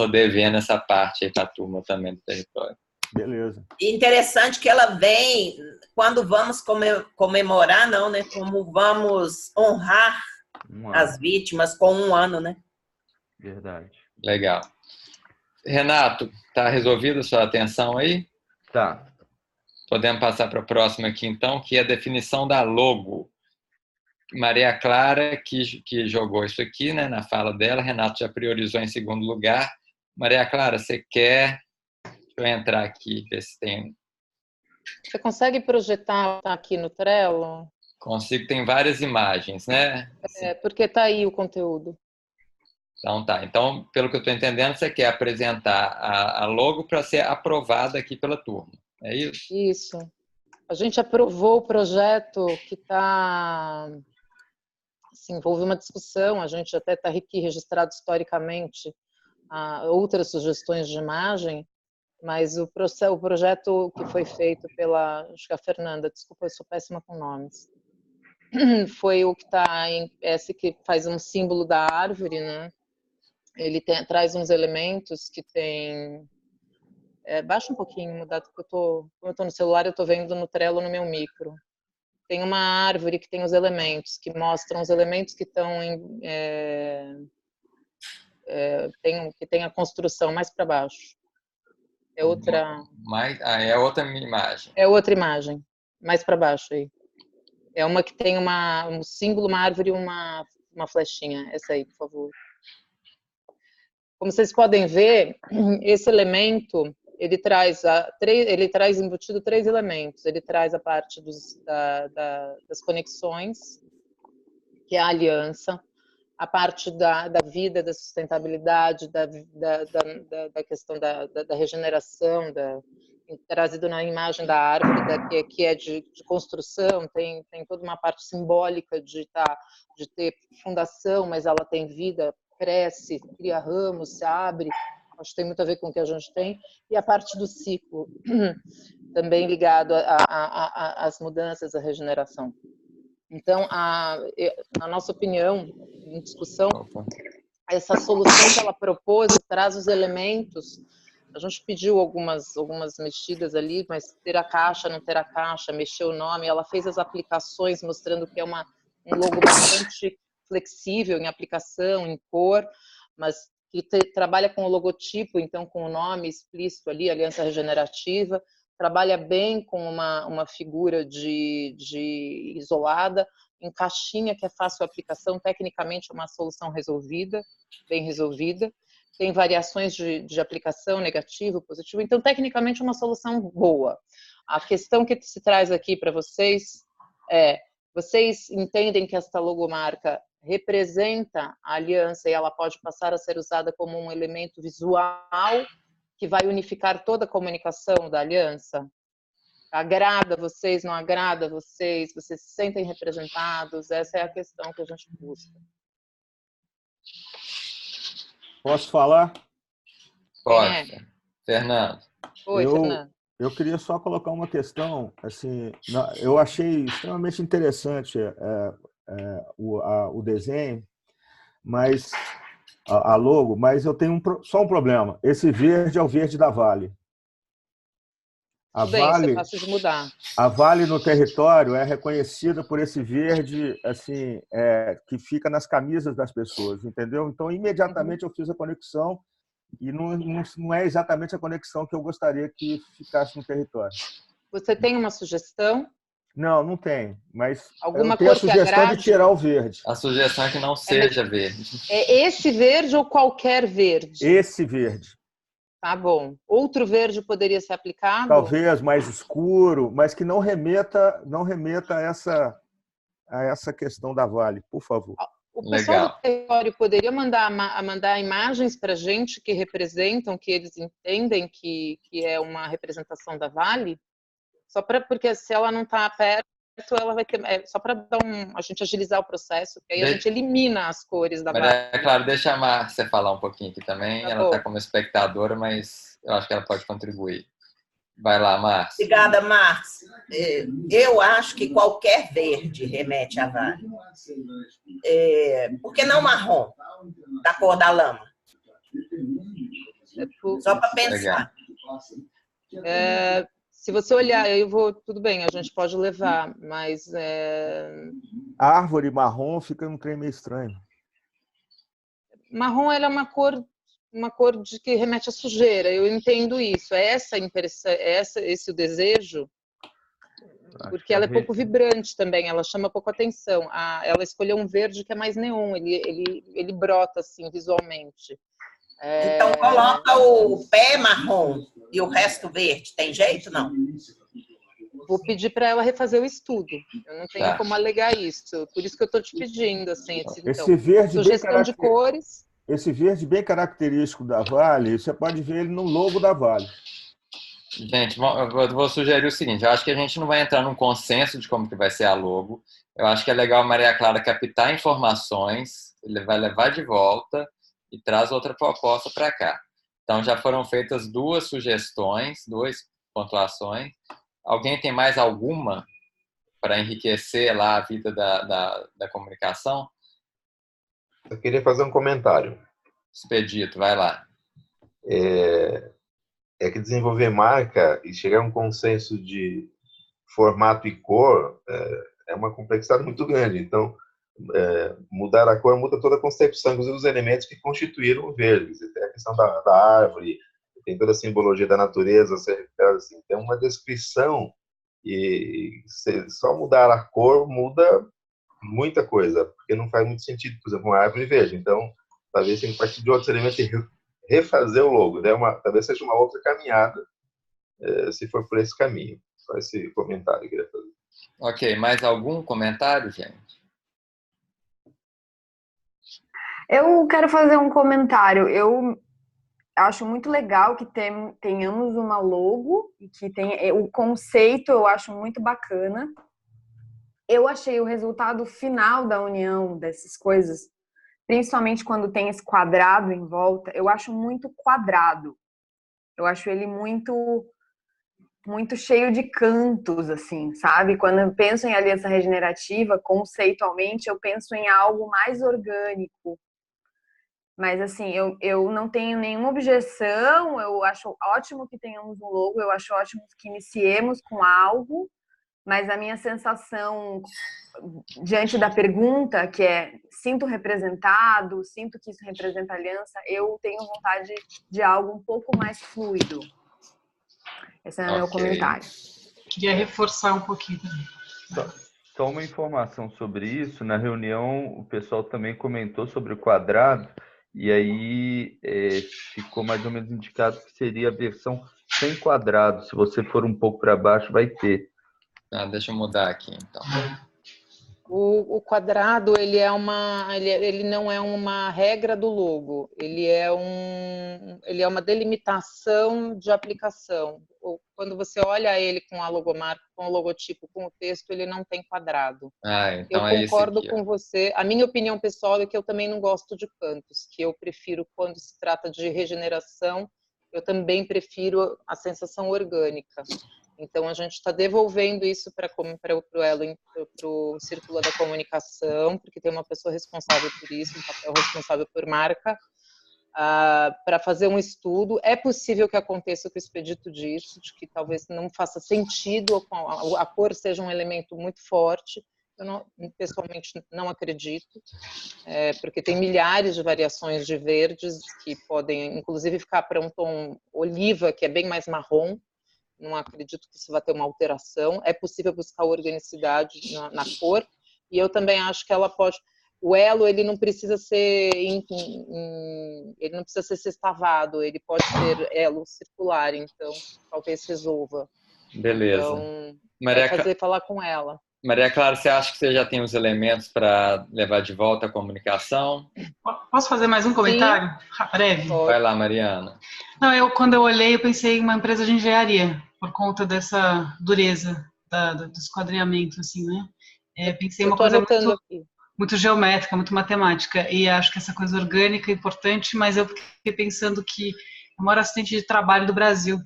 devendo essa parte aí pra turma também do território. Beleza. Interessante que ela vem quando vamos comemorar, não, né? Como vamos honrar as vítimas com 1 ano, né? Verdade. Legal. Renato, tá resolvida a sua atenção aí? Tá. Podemos passar para a próxima aqui, então, que é a definição da logo. Maria Clara, que jogou isso aqui, né, na fala dela. Renato já priorizou em segundo lugar. Maria Clara, você quer... Deixa eu entrar aqui, ver se tem... Você consegue projetar aqui no Trello? Consigo, tem várias imagens, né? Porque está aí o conteúdo. Então tá. Então, pelo que eu estou entendendo, você quer apresentar a logo para ser aprovada aqui pela turma. É isso? Isso. A gente aprovou o projeto que está... Assim, houve uma discussão, a gente até está aqui registrado historicamente outras sugestões de imagem, mas o projeto que foi feito pela... Acho que a Fernanda, desculpa, eu sou péssima com nomes. Foi o que está esse que faz um símbolo da árvore, né? Ele traz uns elementos que tem... baixa um pouquinho, mudado, porque como eu estou no celular, eu estou vendo no Trello no meu micro. Tem uma árvore que tem os elementos, que mostram os elementos que estão que tem a construção mais para baixo. É outra... é outra imagem. É outra imagem, mais para baixo aí. É uma que tem um símbolo, uma árvore e uma flechinha. Essa aí, por favor. Como vocês podem ver, esse elemento, ele traz embutido 3 elementos. Ele traz a parte das conexões, que é a aliança, a parte da vida, da sustentabilidade, da questão da regeneração, trazido na imagem da árvore, que é de construção, tem toda uma parte simbólica de ter fundação, mas ela tem vida, cresce, cria ramos, se abre, acho que tem muito a ver com o que a gente tem, e a parte do ciclo, também ligado às mudanças, à regeneração. Então, na nossa opinião, em discussão, essa solução que ela propôs traz os elementos A gente pediu algumas mexidas ali, mas ter a caixa, não ter a caixa, mexer o nome. Ela fez as aplicações mostrando que é um logo bastante flexível em aplicação, em cor, mas que trabalha com o logotipo, então com o nome explícito ali, Aliança Regenerativa, trabalha bem com uma figura de isolada, em caixinha, que é fácil a aplicação, tecnicamente é uma solução resolvida, bem resolvida, tem variações de aplicação, negativo, positivo, então tecnicamente é uma solução boa. A questão que se traz aqui para vocês é, vocês entendem que esta logomarca representa a aliança e ela pode passar a ser usada como um elemento visual que vai unificar toda a comunicação da aliança? Agrada vocês, não agrada vocês? Vocês se sentem representados? Essa é a questão que a gente busca. Posso falar? Pode. Fernando. Oi, Fernando. Eu queria só colocar uma questão, assim, eu achei extremamente interessante o desenho, mas a logo, mas eu tenho só um problema. Esse verde é o verde da Vale. Bem, isso é fácil de mudar. A Vale no território é reconhecida por esse verde, assim, que fica nas camisas das pessoas, entendeu? Então, imediatamente eu fiz a conexão e não é exatamente a conexão que eu gostaria que ficasse no território. Você tem uma sugestão? Não tem, mas alguma eu tenho cor a sugestão que agrade? de tirar o verde. A sugestão é que não seja verde. É esse verde ou qualquer verde? Esse verde. Tá bom. Outro verde poderia ser aplicado? Talvez mais escuro, mas que não remeta a essa questão da Vale, por favor. O pessoal do território poderia mandar imagens para a gente que representam, que eles entendem que é uma representação da Vale? Porque se ela não está perto, ela vai ter... só para a gente agilizar o processo, que aí a gente elimina as cores da Vale. É claro, deixa a Márcia falar um pouquinho aqui também. Ela está como espectadora, mas eu acho que ela pode contribuir. Vai lá, Márcia. Obrigada, Márcia. Eu acho que qualquer verde remete a Vale. Por que não marrom, da cor da lama? Só para pensar. Se você olhar, tudo bem, a gente pode levar, mas... Árvore marrom fica um trem meio estranho. Marrom, ela é uma cor que remete à sujeira, eu entendo isso. Esse o desejo? Porque ela é pouco vibrante também, ela chama pouco atenção. Ela escolheu um verde que é mais neon, ele brota assim visualmente. Então coloca o pé marrom e o resto verde, tem jeito não? Vou pedir para ela refazer o estudo. Eu não tenho como alegar isso, por isso que eu estou te pedindo assim. Esse verde sugestão de cores. Esse verde bem característico da Vale, você pode ver ele no logo da Vale. Gente, eu vou sugerir o seguinte, eu acho que a gente não vai entrar num consenso de como que vai ser a logo. Eu acho que é legal a Maria Clara captar informações, ele vai levar de volta e traz outra proposta para cá. Então, já foram feitas 2 sugestões, 2 pontuações. Alguém tem mais alguma para enriquecer lá a vida da comunicação? Eu queria fazer um comentário. Expedito, vai lá. É que desenvolver marca e chegar a um consenso de formato e cor é uma complexidade muito grande. Então, mudar a cor muda toda a concepção, inclusive os elementos que constituíram o verde. Tem a questão da árvore, tem toda a simbologia da natureza, assim, tem uma descrição e só mudar a cor muda muita coisa, porque não faz muito sentido, por exemplo, uma árvore verde. Então, talvez tenha que partir de outros elementos e refazer o logo. Talvez seja uma outra caminhada, se for por esse caminho. Só esse comentário que eu queria fazer. Ok, mais algum comentário, gente? Eu quero fazer um comentário. Eu acho muito legal que tenhamos uma logo e que o conceito eu acho muito bacana. Eu achei o resultado final da união dessas coisas, principalmente quando tem esse quadrado em volta, eu acho muito quadrado. Eu acho ele muito cheio de cantos, assim, sabe? Quando eu penso em aliança regenerativa, conceitualmente, eu penso em algo mais orgânico. Mas, assim, eu não tenho nenhuma objeção, eu acho ótimo que tenhamos um logo, eu acho ótimo que iniciemos com algo, mas a minha sensação diante da pergunta, que é sinto representado, sinto que isso representa aliança, eu tenho vontade de algo um pouco mais fluido. Esse é o meu comentário. Queria reforçar um pouquinho também. Só uma informação sobre isso. Na reunião, o pessoal também comentou sobre o quadrado, e aí ficou mais ou menos indicado que seria a versão sem quadrado. Se você for um pouco para baixo, vai ter. Deixa eu mudar aqui, então. O quadrado, ele não é uma regra do logo, ele é uma delimitação de aplicação. Quando você olha ele com a logomarca, com o logotipo, com o texto, ele não tem quadrado. Então eu concordo com você. A minha opinião pessoal é que eu também não gosto de cantos, que eu prefiro, quando se trata de regeneração, eu também prefiro a sensação orgânica. Então, a gente está devolvendo isso para o Elo, para o Círculo da Comunicação, porque tem uma pessoa responsável por isso, um papel responsável por marca, para fazer um estudo. É possível que aconteça o que o Expedito disse, de que talvez não faça sentido, a cor seja um elemento muito forte. Eu pessoalmente não acredito, porque tem milhares de variações de verdes que podem, inclusive, ficar para um tom oliva, que é bem mais marrom. Não acredito que isso vai ter uma alteração. É possível buscar organicidade na cor, e eu também acho que ela pode... O elo, ele não precisa ser ele não precisa ser sextavado, ele pode ser elo circular, então talvez resolva. Beleza. Então, falar com ela. Maria Clara, você acha que você já tem os elementos para levar de volta a comunicação? Posso fazer mais um comentário? Sim. Breve? Vai lá, Mariana. Não, quando eu olhei, eu pensei em uma empresa de engenharia, por conta dessa dureza do esquadrinhamento, assim, né? Pensei em uma coisa muito geométrica, muito matemática, e acho que essa coisa orgânica é importante, mas eu fiquei pensando que eu moro assistente de trabalho do Brasil,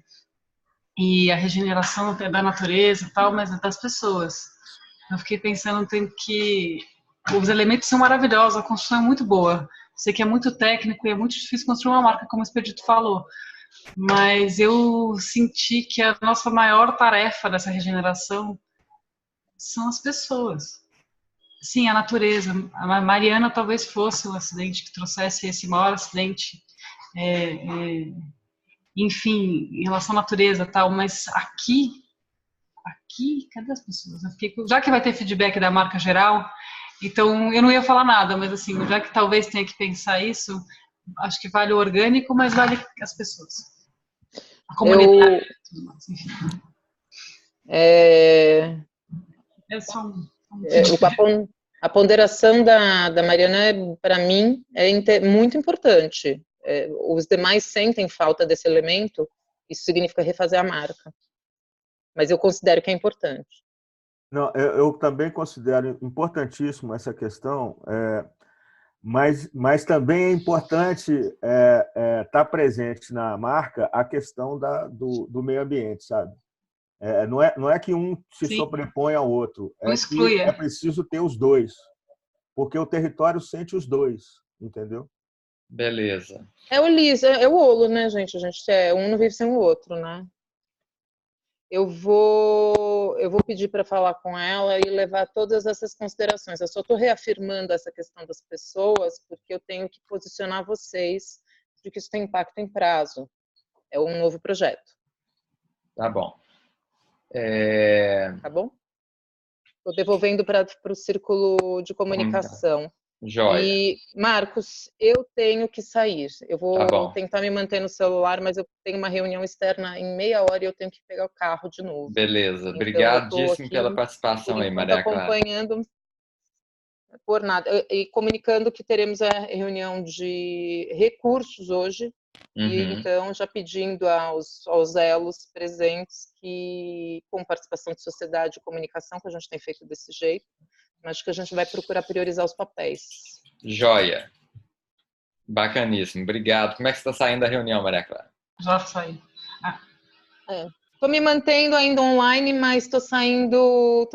e a regeneração é da natureza e tal, mas é das pessoas. Eu fiquei pensando que os elementos são maravilhosos, a construção é muito boa. Sei que é muito técnico e é muito difícil construir uma marca, como o Expedito falou. Mas eu senti que a nossa maior tarefa dessa regeneração são as pessoas. Sim, a natureza. A Mariana talvez fosse o acidente que trouxesse esse maior acidente, enfim, em relação à natureza e tal, mas aqui, cadê as pessoas? Já que vai ter feedback da marca geral, então eu não ia falar nada, mas assim, já que talvez tenha que pensar isso, acho que vale o orgânico, mas vale as pessoas. A comunidade. Enfim. A ponderação da Mariana, para mim, é muito importante. Os demais sentem falta desse elemento, isso significa refazer a marca. Mas eu considero que é importante. Não, eu também considero importantíssimo essa questão, mas também é importante estar presente na marca a questão do meio ambiente, sabe? Não é que um se sobrepõe ao outro, que é preciso ter os dois, porque o território sente os dois, entendeu? Beleza. É o olo, né, gente? Um não vive sem o outro, né? Eu vou pedir para falar com ela e levar todas essas considerações. Eu só estou reafirmando essa questão das pessoas porque eu tenho que posicionar vocês de que isso tem impacto em prazo. É um novo projeto. Tá bom. Tá bom? Estou devolvendo para o círculo de comunicação. Joia. E, Marcos, eu tenho que sair. Eu vou tentar me manter no celular, mas eu tenho uma reunião externa em meia hora e eu tenho que pegar o carro de novo. Beleza. Obrigadíssimo pela participação aí, Maria Clara. Acompanhando por nada. E comunicando que teremos a reunião de recursos hoje. E então já pedindo aos elos presentes que, com participação de sociedade e comunicação, que a gente tem feito desse jeito, acho que a gente vai procurar priorizar os papéis. Joia. Bacaníssimo. Obrigado. Como é que você está saindo da reunião, Maria Clara? Já saí. Estou me mantendo ainda online, mas estou saindo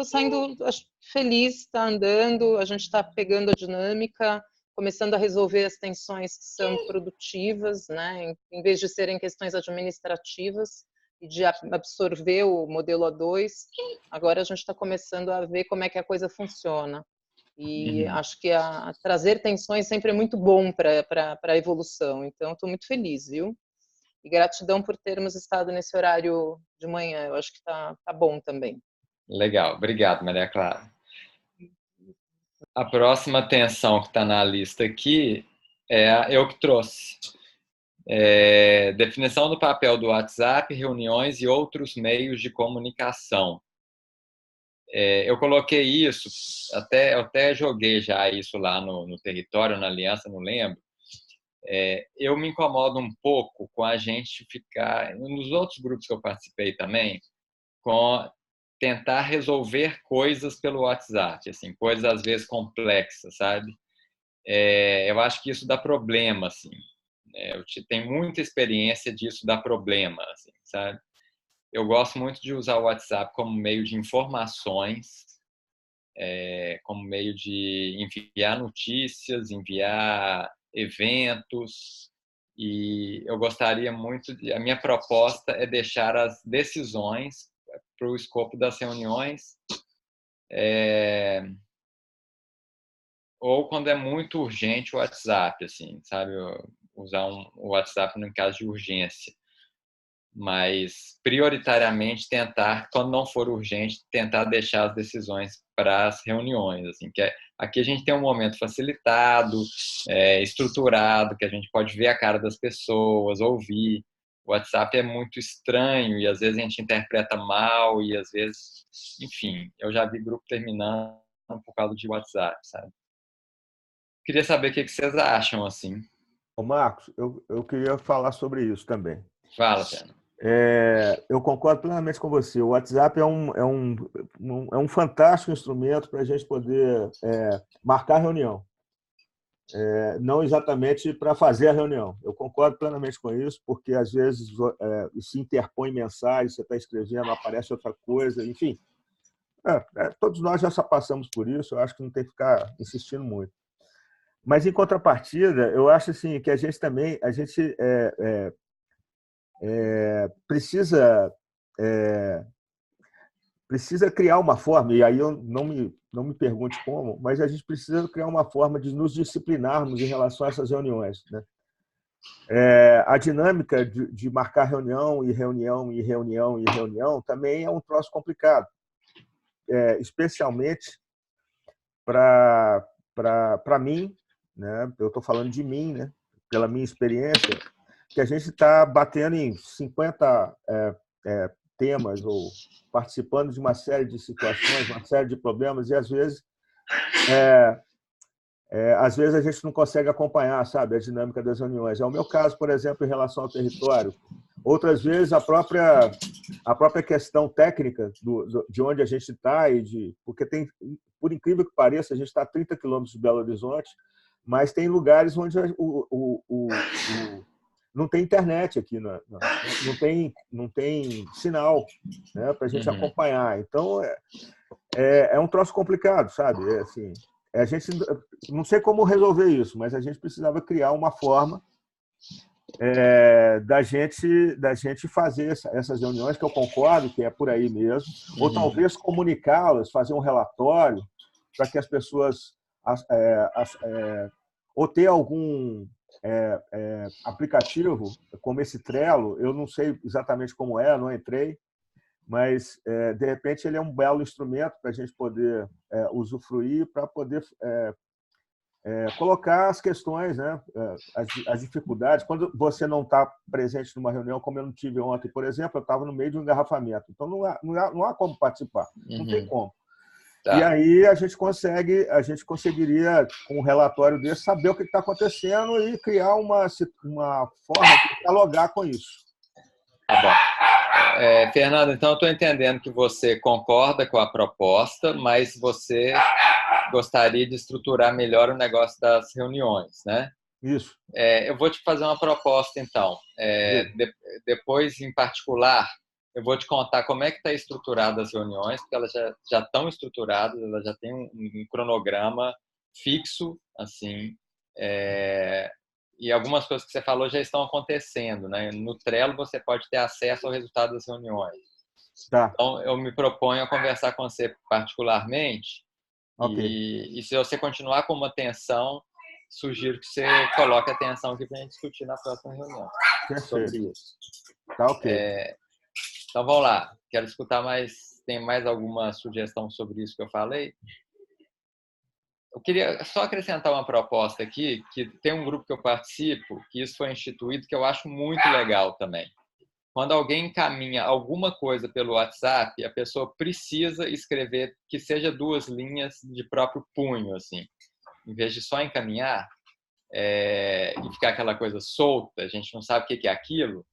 acho, feliz, está andando, a gente está pegando a dinâmica. começando a resolver as tensões que são produtivas, né? Em vez de serem questões administrativas e de absorver o modelo A2, agora a gente está começando a ver como é que a coisa funciona. E acho que trazer tensões sempre é muito bom para a evolução. Então, estou muito feliz, viu? E gratidão por termos estado nesse horário de manhã. Eu acho que tá bom também. Legal, obrigado, Maria Clara. A próxima tensão que está na lista aqui é eu que trouxe. Definição do papel do WhatsApp, reuniões e outros meios de comunicação. Eu coloquei isso, eu até joguei já isso lá no território, na aliança, não lembro. Eu me incomodo um pouco com a gente ficar, nos outros grupos que eu participei também, com tentar resolver coisas pelo WhatsApp, assim, coisas às vezes complexas, sabe? Eu acho que isso dá problema, assim. Eu tenho muita experiência disso dá problema, assim, sabe? Eu gosto muito de usar o WhatsApp como meio de informações, como meio de enviar notícias, enviar eventos, e eu gostaria muito a minha proposta é deixar as decisões para o escopo das reuniões, ou quando é muito urgente o WhatsApp, assim, sabe? Usar o WhatsApp no caso de urgência. Mas, prioritariamente, tentar, quando não for urgente, tentar deixar as decisões para as reuniões. Assim, aqui a gente tem um momento facilitado, estruturado, que a gente pode ver a cara das pessoas, ouvir. O WhatsApp é muito estranho e, às vezes, a gente interpreta mal e, às vezes, enfim, eu já vi grupo terminando por causa de WhatsApp, sabe? Queria saber o que vocês acham, assim. Ô Marcos, eu queria falar sobre isso também. Fala, Pena. Eu concordo plenamente com você. O WhatsApp é um fantástico instrumento para a gente poder marcar reunião. Não exatamente para fazer a reunião. Eu concordo plenamente com isso, porque às vezes se interpõe mensagem, você está escrevendo, aparece outra coisa, enfim. Todos nós já passamos por isso, eu acho que não tem que ficar insistindo muito. Mas, em contrapartida, eu acho assim, que a gente também precisa criar uma forma, e aí eu não me pergunte como, mas a gente precisa criar uma forma de nos disciplinarmos em relação a essas reuniões, né? A dinâmica de marcar reunião e reunião e reunião e reunião também é um troço complicado, especialmente para mim, né? Eu estou falando de mim, né? Pela minha experiência, que a gente está batendo em 50 temas ou participando de uma série de situações, uma série de problemas, e às vezes a gente não consegue acompanhar, sabe, a dinâmica das reuniões. É o meu caso, por exemplo, em relação ao território. Outras vezes, a própria questão técnica de onde a gente está, porque tem, por incrível que pareça, a gente está a 30 quilômetros de Belo Horizonte, mas tem lugares onde não tem internet aqui, não tem sinal, né, para a gente acompanhar. Então, é um troço complicado, sabe? Assim, a gente não sei como resolver isso, mas a gente precisava criar uma forma da gente fazer essas reuniões, que eu concordo que é por aí mesmo, ou talvez comunicá-las, fazer um relatório para que as pessoas ou ter algum aplicativo como esse Trello, eu não sei exatamente como não entrei, mas de repente ele é um belo instrumento para a gente poder usufruir, para poder colocar as questões, né, as dificuldades. Quando você não está presente numa reunião, como eu não tive ontem, por exemplo, eu estava no meio de um engarrafamento, então não há como participar, não tem como. Tá. E aí a gente conseguiria, com um relatório desse, saber o que está acontecendo e criar uma forma de dialogar com isso. Tá bom. Fernando, então eu estou entendendo que você concorda com a proposta, mas você gostaria de estruturar melhor o negócio das reuniões, né? Isso. Eu vou te fazer uma proposta, então. Depois, em particular, eu vou te contar como é que está estruturada as reuniões, porque elas já estão estruturadas, elas já têm um cronograma fixo, assim, E algumas coisas que você falou já estão acontecendo, né? No Trello você pode ter acesso ao resultado das reuniões. Tá. Então, eu me proponho a conversar com você particularmente. Ok. E se você continuar com uma atenção, sugiro que você coloque a atenção aqui para a gente discutir na próxima reunião sobre Perfeito. isso. Tá ok. Então, vamos lá. Quero escutar mais. Tem mais alguma sugestão sobre isso que eu falei? Eu queria só acrescentar uma proposta aqui, que tem um grupo que eu participo, que isso foi instituído, que eu acho muito legal também. Quando alguém encaminha alguma coisa pelo WhatsApp, a pessoa precisa escrever que seja 2 linhas de próprio punho, assim. Em vez de só encaminhar e ficar aquela coisa solta, a gente não sabe o que é aquilo,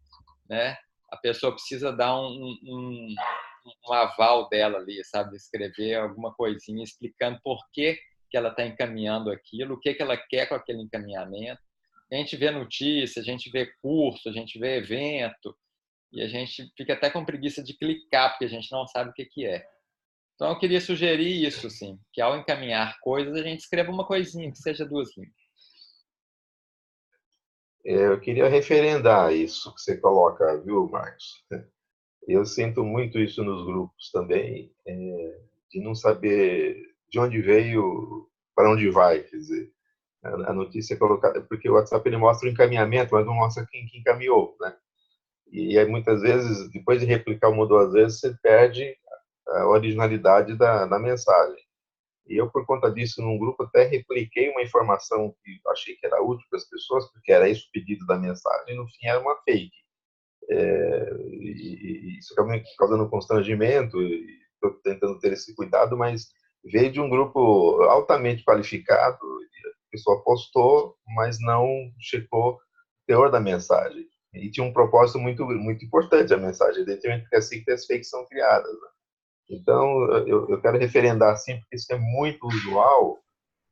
né? A pessoa precisa dar um aval dela ali, sabe? Escrever alguma coisinha explicando por que ela está encaminhando aquilo, o que ela quer com aquele encaminhamento. A gente vê notícia, a gente vê curso, a gente vê evento, e a gente fica até com preguiça de clicar, porque a gente não sabe o que é. Então, eu queria sugerir isso, assim, que ao encaminhar coisas, a gente escreva uma coisinha, que seja 2 linhas. Eu queria referendar isso que você coloca, viu, Marcos? Eu sinto muito isso nos grupos também, de não saber de onde veio, para onde vai, quer dizer, a notícia é colocada, porque o WhatsApp ele mostra o encaminhamento, mas não mostra quem encaminhou, né? E aí, muitas vezes, depois de replicar uma ou 2 vezes, você perde a originalidade da mensagem. E eu, por conta disso, num grupo, até repliquei uma informação que achei que era útil para as pessoas, porque era isso o pedido da mensagem, e no fim era uma fake. E isso acabou me causando constrangimento, e estou tentando ter esse cuidado, mas veio de um grupo altamente qualificado, a pessoa postou, mas não checou o teor da mensagem. E tinha um propósito muito, muito importante a mensagem, evidentemente, porque assim que as fakes são criadas, né? Então, eu quero referendar assim, porque isso é muito usual,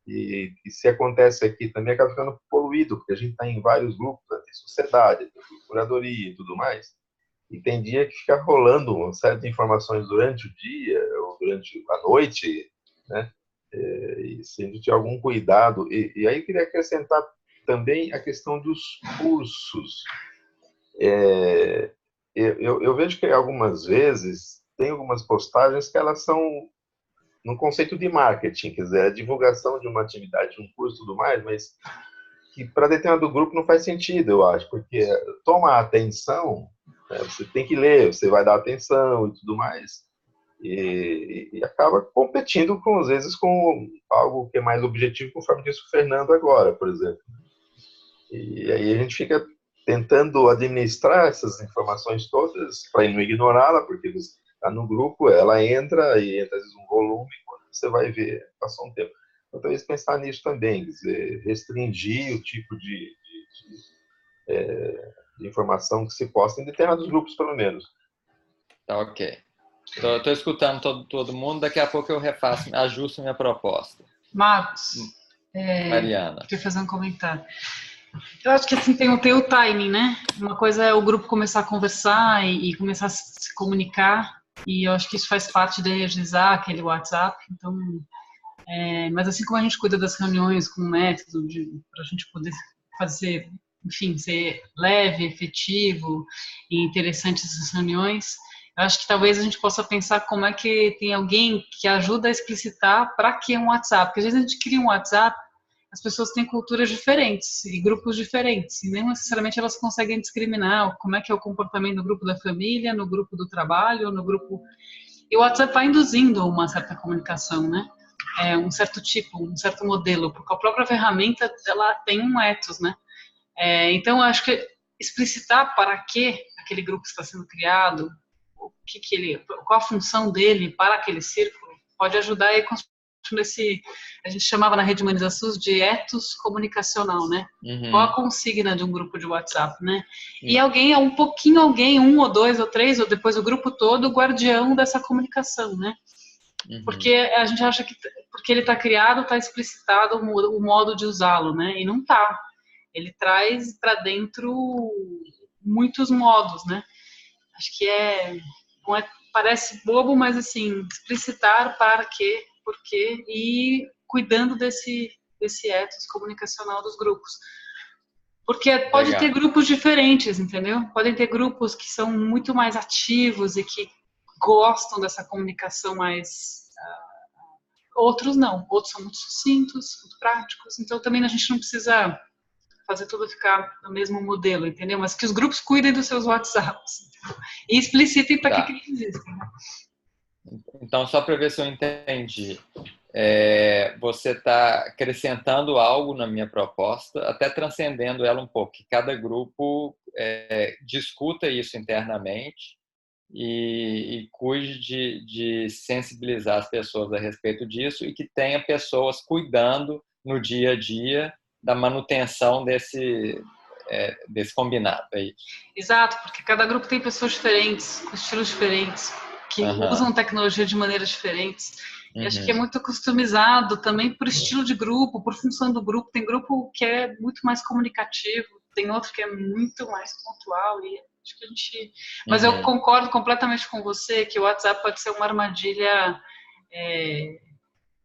e se acontece aqui também acaba ficando poluído, porque a gente está em vários grupos, né? Tem sociedade, tem curadoria e tudo mais, e tem dia que fica rolando uma série de informações durante o dia ou durante a noite, né? E se a gente tiver algum cuidado. E aí eu queria acrescentar também a questão dos cursos. Eu vejo que algumas vezes tem algumas postagens que elas são no conceito de marketing, quer dizer, a divulgação de uma atividade, de um curso e tudo mais, mas que para determinado grupo não faz sentido, eu acho, porque toma atenção, né, você tem que ler, você vai dar atenção e tudo mais, e acaba competindo, às vezes, com algo que é mais objetivo, conforme disse o Fernando agora, por exemplo. E aí a gente fica tentando administrar essas informações todas para não ignorá-la, porque está no grupo, ela entra e entra às vezes um volume, quando você vai ver, passou um tempo. Então, talvez pensar nisso também, quer dizer, restringir o tipo de informação que se posta em determinados grupos, pelo menos. Tá, ok. Estou escutando todo mundo, daqui a pouco eu refaço, ajusto minha proposta. Marcos, Mariana. queria fazer um comentário. Eu acho que assim tem o timing, né? Uma coisa é o grupo começar a conversar e começar a se comunicar, e eu acho que isso faz parte de energizar aquele WhatsApp. Então, mas assim como a gente cuida das reuniões com um método para a gente poder fazer, enfim, ser leve, efetivo e interessante essas reuniões, eu acho que talvez a gente possa pensar como é que tem alguém que ajuda a explicitar para que um WhatsApp, porque às vezes a gente cria um WhatsApp, as pessoas têm culturas diferentes e grupos diferentes, e nem necessariamente elas conseguem discriminar como é que é o comportamento no grupo da família, no grupo do trabalho, no grupo... E o WhatsApp vai induzindo uma certa comunicação, né? Um certo tipo, um certo modelo, porque a própria ferramenta, ela tem um ethos, né? Então, eu acho que explicitar para que aquele grupo está sendo criado, qual a função dele para aquele círculo, pode ajudar a construir a gente chamava na rede Humanização de ethos comunicacional, né? Uhum. Qual a consigna de um grupo de WhatsApp, né? E alguém, um ou dois ou três, ou depois o grupo todo, o guardião dessa comunicação, né? Uhum. Porque a gente acha que porque ele está criado, está explicitado o modo de usá-lo, né? E não está. Ele traz para dentro muitos modos, né? Acho que parece bobo, mas assim, explicitar para quê, por quê, e cuidando desse desse ethos comunicacional dos grupos. Porque pode ter grupos diferentes, entendeu? Podem ter grupos que são muito mais ativos e que gostam dessa comunicação mais... outros não. Outros são muito sucintos, muito práticos. Então, também a gente não precisa fazer tudo ficar no mesmo modelo, entendeu? Mas que os grupos cuidem dos seus WhatsApps. Entendeu? E explicitem para que eles existem. Né? Então, só para ver se eu entendi. Você está acrescentando algo na minha proposta, até transcendendo ela um pouco, que cada grupo discuta isso internamente e cuide de sensibilizar as pessoas a respeito disso e que tenha pessoas cuidando no dia a dia da manutenção desse combinado. Exato, porque cada grupo tem pessoas diferentes, com estilos diferentes, que usam tecnologia de maneiras diferentes. E acho que é muito customizado também por estilo de grupo, por função do grupo. Tem grupo que é muito mais comunicativo, tem outro que é muito mais pontual. E acho que a gente... Mas eu concordo completamente com você que o WhatsApp pode ser uma armadilha,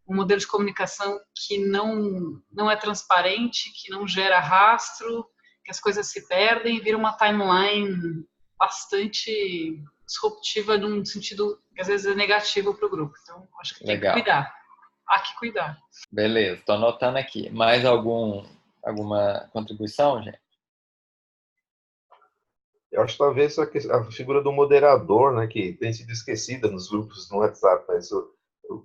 um modelo de comunicação que não é transparente, que não gera rastro, que as coisas se perdem e vira uma timeline bastante disruptiva num sentido que às vezes é negativo para o grupo. Então, acho que tem que cuidar. Há que cuidar. Beleza, estou anotando aqui. Mais alguma contribuição, gente? Eu acho que talvez a figura do moderador, né, que tem sido esquecida nos grupos no WhatsApp, mas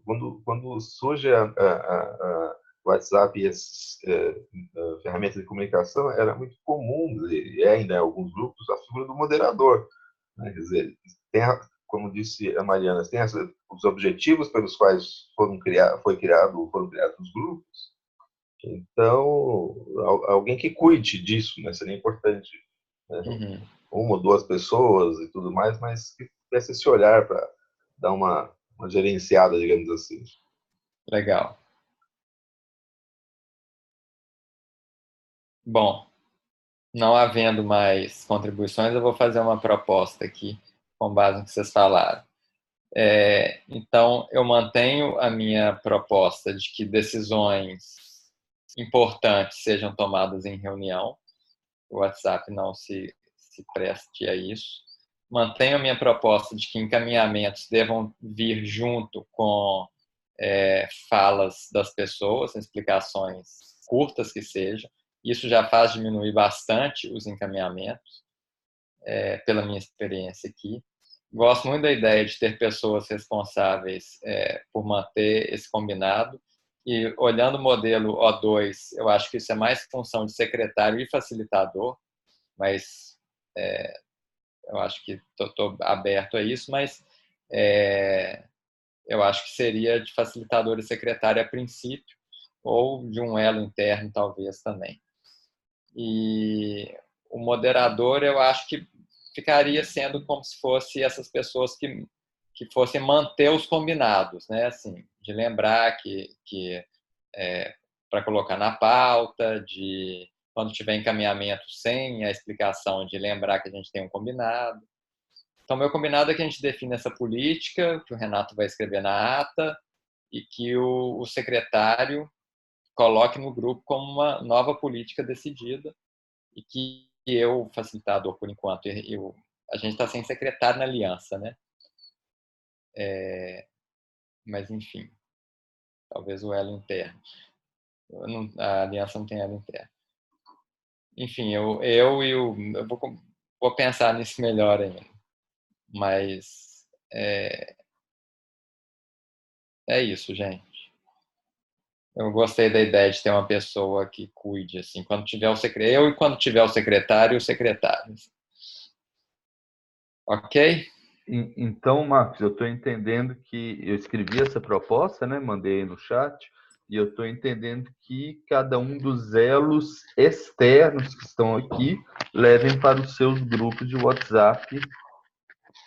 quando surge o WhatsApp e essas ferramentas de comunicação, era muito comum, e ainda em alguns grupos, a figura do moderador. Quer dizer, como disse a Mariana, tem os objetivos pelos quais foram criados os grupos. Então, alguém que cuide disso, né, seria importante. Né? Uma ou duas pessoas e tudo mais, mas que tivesse esse olhar para dar uma gerenciada, digamos assim. Legal. Bom, não havendo mais contribuições, eu vou fazer uma proposta aqui, com base no que vocês falaram. Então, eu mantenho a minha proposta de que decisões importantes sejam tomadas em reunião. O WhatsApp não se preste a isso. Mantenho a minha proposta de que encaminhamentos devam vir junto com falas das pessoas, explicações curtas que sejam. Isso já faz diminuir bastante os encaminhamentos, pela minha experiência aqui. Gosto muito da ideia de ter pessoas responsáveis por manter esse combinado. E olhando o modelo O2, eu acho que isso é mais função de secretário e facilitador, mas eu acho que estou aberto a isso, mas eu acho que seria de facilitador e secretário a princípio, ou de um elo interno talvez também. E o moderador, eu acho que ficaria sendo como se fosse essas pessoas que fossem manter os combinados, né? Assim, de lembrar que para colocar na pauta, de quando tiver encaminhamento sem a explicação, de lembrar que a gente tem um combinado. Então, meu combinado é que a gente define essa política, que o Renato vai escrever na ata, e que o secretário coloque no grupo como uma nova política decidida, e que eu, facilitador por enquanto, a gente está sem secretário na aliança, né? Mas, enfim, talvez o elo interno. A aliança não tem elo interno. Enfim, eu vou pensar nisso melhor ainda. Mas é isso, gente. Eu gostei da ideia de ter uma pessoa que cuide, assim, quando tiver eu e quando tiver o secretário. Ok? Então, Marcos, eu estou entendendo que eu escrevi essa proposta, né? Mandei no chat, e eu estou entendendo que cada um dos elos externos que estão aqui levem para os seus grupos de WhatsApp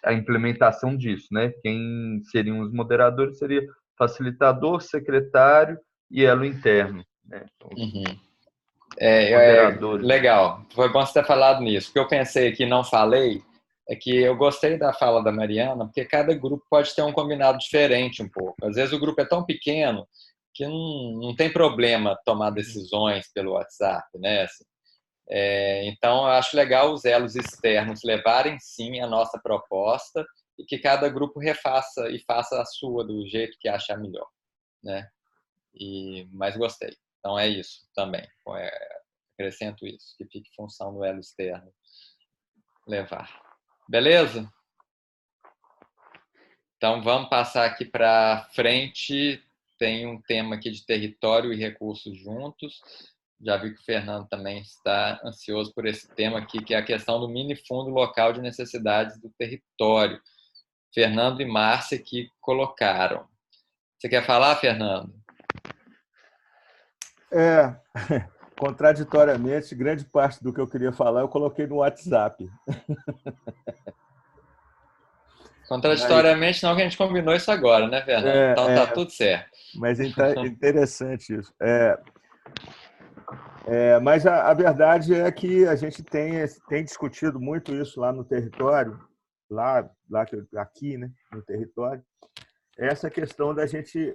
a implementação disso, né? Quem seriam os moderadores seria facilitador, secretário e elo interno, né? Então, legal. Foi bom você ter falado nisso. O que eu pensei aqui, não falei, é que eu gostei da fala da Mariana, porque cada grupo pode ter um combinado diferente um pouco. Às vezes o grupo é tão pequeno que não tem problema tomar decisões pelo WhatsApp, né? Assim, então, eu acho legal os elos externos levarem, sim, a nossa proposta e que cada grupo refaça e faça a sua do jeito que achar melhor, né? Mas gostei. Então, é isso também. Acrescento isso, que fique função do elo externo levar. Beleza? Então, vamos passar aqui para frente. Tem um tema aqui de território e recursos juntos. Já vi que o Fernando também está ansioso por esse tema aqui, que é a questão do minifundo local de necessidades do território. Fernando e Márcia que colocaram. Você quer falar, Fernando? Contraditoriamente, grande parte do que eu queria falar eu coloquei no WhatsApp. Contraditoriamente, não, que a gente combinou isso agora, né, Fernando? Então tá tudo certo. Mas é interessante isso. Mas a verdade é que a gente tem discutido muito isso lá no território, aqui, né, no território, essa questão da gente...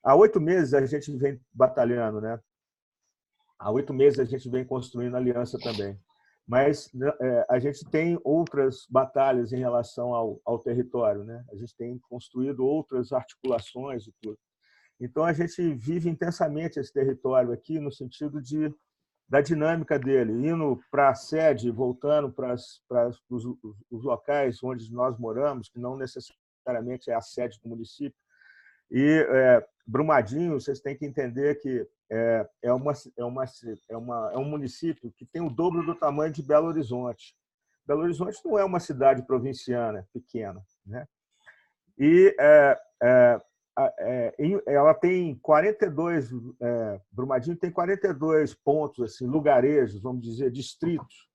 há 8 meses a gente vem batalhando, né? Há 8 meses a gente vem construindo aliança também. Mas a gente tem outras batalhas em relação ao território, né? A gente tem construído outras articulações e tudo. Então, a gente vive intensamente esse território aqui no sentido da dinâmica dele, indo para a sede, voltando para os locais onde nós moramos, que não necessariamente é a sede do município. E Brumadinho, vocês têm que entender que é um município que tem o dobro do tamanho de Belo Horizonte. Belo Horizonte não é uma cidade provinciana pequena, né? E ela tem 42, Brumadinho tem 42 pontos, assim, lugarejos, vamos dizer, distritos.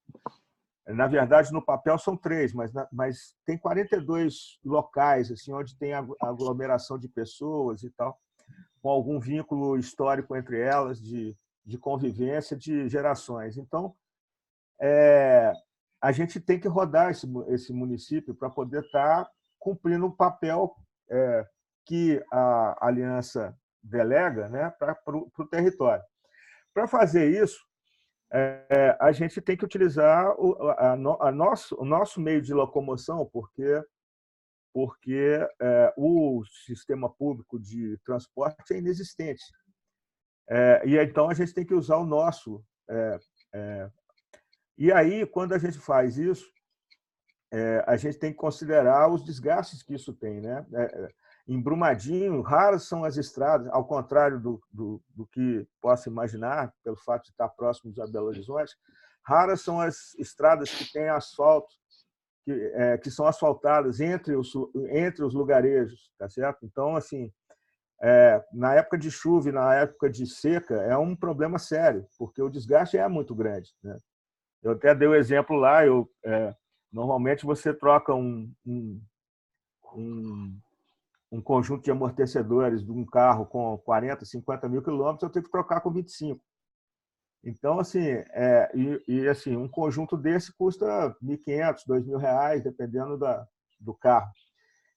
Na verdade, no papel são 3, mas tem 42 locais assim, onde tem aglomeração de pessoas e tal, com algum vínculo histórico entre elas, de convivência de gerações. Então, a gente tem que rodar esse município para poder estar cumprindo o papel que a aliança delega, né, para o território. Para fazer isso, a gente tem que utilizar o nosso meio de locomoção, porque o sistema público de transporte é inexistente. E então a gente tem que usar o nosso. E aí, quando a gente faz isso, a gente tem que considerar os desgastes que isso tem, né? Em Brumadinho, raras são as estradas, ao contrário do que possa imaginar, pelo fato de estar próximos a Belo Horizonte, raras são as estradas que têm asfalto, que são asfaltadas entre os lugarejos, tá certo? Então, assim, na época de chuva e na época de seca, é um problema sério, porque o desgaste é muito grande, né? Eu até dei o exemplo lá, normalmente você troca um conjunto de amortecedores de um carro com 40, 50 mil quilômetros, eu tenho que trocar com 25. Então, assim, assim, um conjunto desse custa R$1.500, R$2.000, dependendo do carro.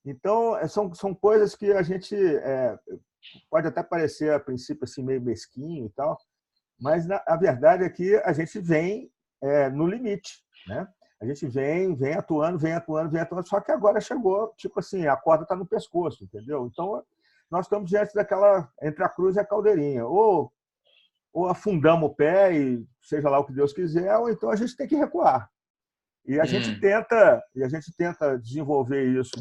Então, são coisas que a gente pode até parecer, a princípio, assim, meio mesquinho e tal, mas a verdade é que a gente vem no limite, né? A gente vem atuando, só que agora chegou, tipo assim, a corda está no pescoço, entendeu? Então, nós estamos diante daquela, entre a cruz e a caldeirinha. Ou afundamos o pé, e seja lá o que Deus quiser, ou então a gente tem que recuar. E a gente tenta desenvolver isso,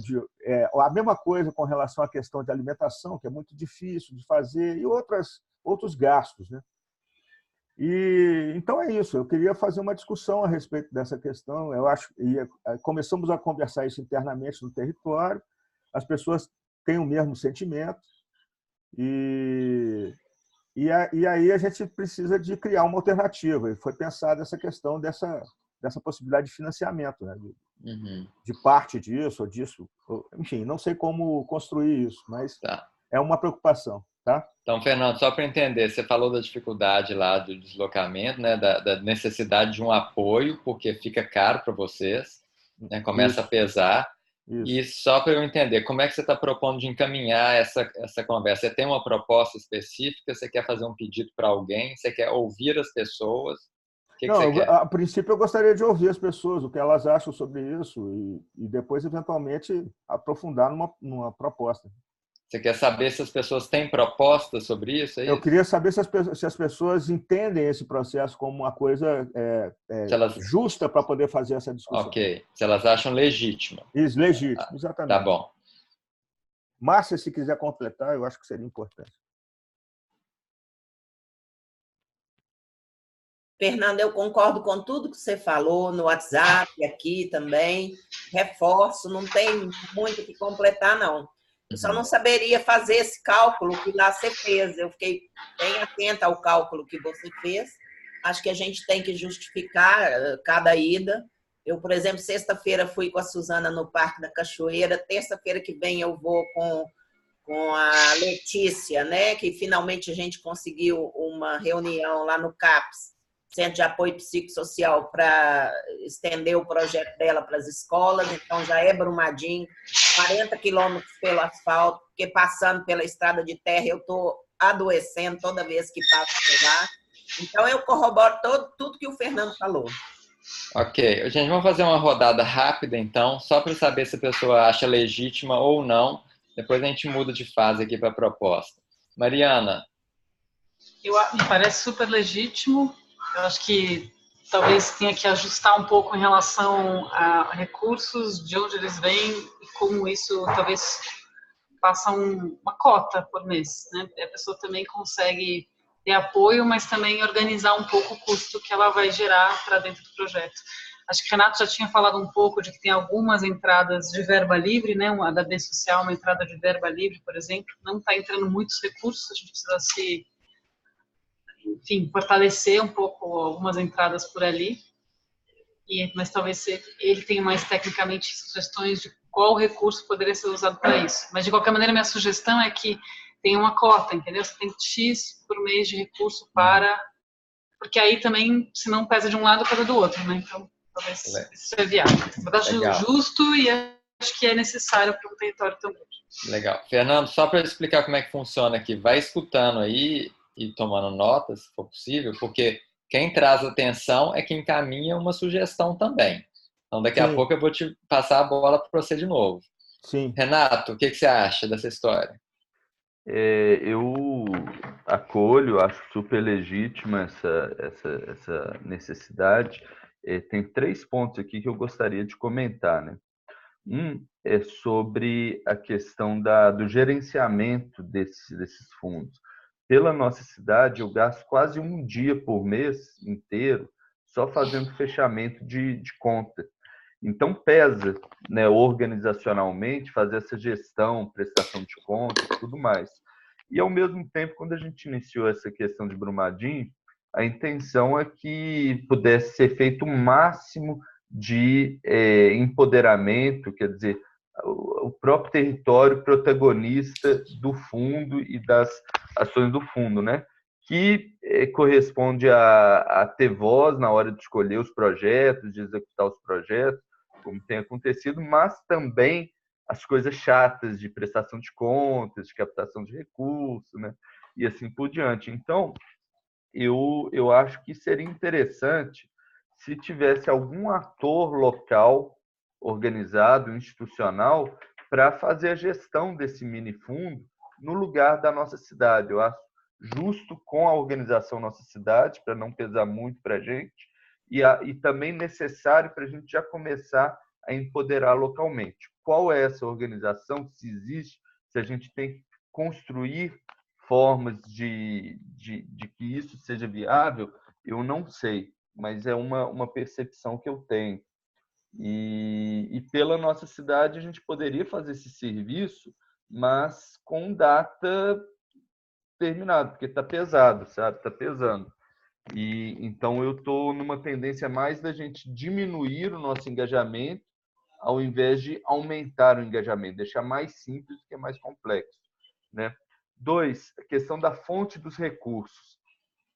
a mesma coisa com relação à questão de alimentação, que é muito difícil de fazer, e outros gastos, né? E então é isso. Eu queria fazer uma discussão a respeito dessa questão. Eu acho começamos a conversar isso internamente no território. As pessoas têm o mesmo sentimento e aí a gente precisa de criar uma alternativa. E foi pensada essa questão dessa possibilidade de financiamento, né? De parte disso ou disso. Enfim, não sei como construir isso, mas é uma preocupação. Tá? Então, Fernando, só para entender, você falou da dificuldade lá do deslocamento, né, da necessidade de um apoio, porque fica caro para vocês, né, começa a pesar, E só para eu entender, como é que você está propondo de encaminhar essa conversa? Você tem uma proposta específica? Você quer fazer um pedido para alguém? Você quer ouvir as pessoas? O que você quer? A princípio, eu gostaria de ouvir as pessoas, o que elas acham sobre isso, e depois, eventualmente, aprofundar numa proposta. Você quer saber se as pessoas têm propostas sobre isso? Eu queria saber se as pessoas entendem esse processo como uma coisa justa para poder fazer essa discussão. Ok. Se elas acham legítima. Isso, legítimo, exatamente. Tá bom. Márcia, se quiser completar, eu acho que seria importante. Fernanda, eu concordo com tudo que você falou no WhatsApp, aqui também. Reforço, não tem muito o que completar, não. Eu só não saberia fazer esse cálculo que lá você fez. Eu fiquei bem atenta ao cálculo que você fez. Acho que a gente tem que justificar cada ida. Eu, por exemplo, sexta-feira fui com a Suzana no Parque da Cachoeira. Terça-feira que vem eu vou com a Letícia, né? Que finalmente a gente conseguiu uma reunião lá no CAPS, Centro de Apoio Psicossocial, para estender o projeto dela para as escolas. Então, já é Brumadinho, 40 quilômetros pelo asfalto, porque passando pela estrada de terra eu estou adoecendo toda vez que passo por lá. Então, eu corroboro tudo que o Fernando falou. Ok. Gente, vamos fazer uma rodada rápida, então, só para saber se a pessoa acha legítima ou não. Depois a gente muda de fase aqui para a proposta. Mariana. Me parece super legítimo. Eu acho que talvez tenha que ajustar um pouco em relação a recursos, de onde eles vêm e como isso talvez faça uma cota por mês, né? A pessoa também consegue ter apoio, mas também organizar um pouco o custo que ela vai gerar para dentro do projeto. Acho que o Renato já tinha falado um pouco de que tem algumas entradas de verba livre, né? A da B Social, uma entrada de verba livre, por exemplo, não está entrando muitos recursos, a gente precisa fortalecer um pouco algumas entradas por ali, mas talvez ele tenha mais tecnicamente sugestões de qual recurso poderia ser usado para isso. Mas, de qualquer maneira, minha sugestão é que tenha uma cota, entendeu? Você tem X por mês de recurso para... Porque aí também, se não pesa de um lado, pesa do outro, né? Então, talvez isso seja viável. Eu acho justo e acho que é necessário para um território tão grande. Legal. Fernando, só para explicar como é que funciona aqui, vai escutando aí e tomando notas, se for possível, porque quem traz atenção é quem encaminha uma sugestão também. Então, daqui a pouco eu vou te passar a bola para você de novo. Sim. Renato, o que você acha dessa história? Eu acolho, acho super legítima essa necessidade. Tem 3 pontos aqui que eu gostaria de comentar, né? Um é sobre a questão do gerenciamento desses fundos. Pela nossa cidade, eu gasto quase um dia por mês inteiro só fazendo fechamento de conta. Então, pesa, né, organizacionalmente, fazer essa gestão, prestação de contas e tudo mais. E, ao mesmo tempo, quando a gente iniciou essa questão de Brumadinho, a intenção é que pudesse ser feito o máximo de empoderamento, quer dizer, o próprio território protagonista do fundo e das ações do fundo, né? Que corresponde a ter voz na hora de escolher os projetos, de executar os projetos, como tem acontecido, mas também as coisas chatas de prestação de contas, de captação de recursos, né? E assim por diante. Então, eu acho que seria interessante se tivesse algum ator local organizado, institucional, para fazer a gestão desse minifundo no lugar da nossa cidade. Eu acho justo com a organização da nossa cidade, para não pesar muito para a gente, e também necessário para a gente já começar a empoderar localmente. Qual é essa organização, se existe, se a gente tem que construir formas de que isso seja viável, eu não sei, mas é uma percepção que eu tenho. E pela nossa cidade a gente poderia fazer esse serviço, mas com data terminada, porque está pesado, sabe? Está pesando. E então eu estou numa tendência mais da gente diminuir o nosso engajamento ao invés de aumentar o engajamento, deixar mais simples do que mais complexo, né? 2, a questão da fonte dos recursos.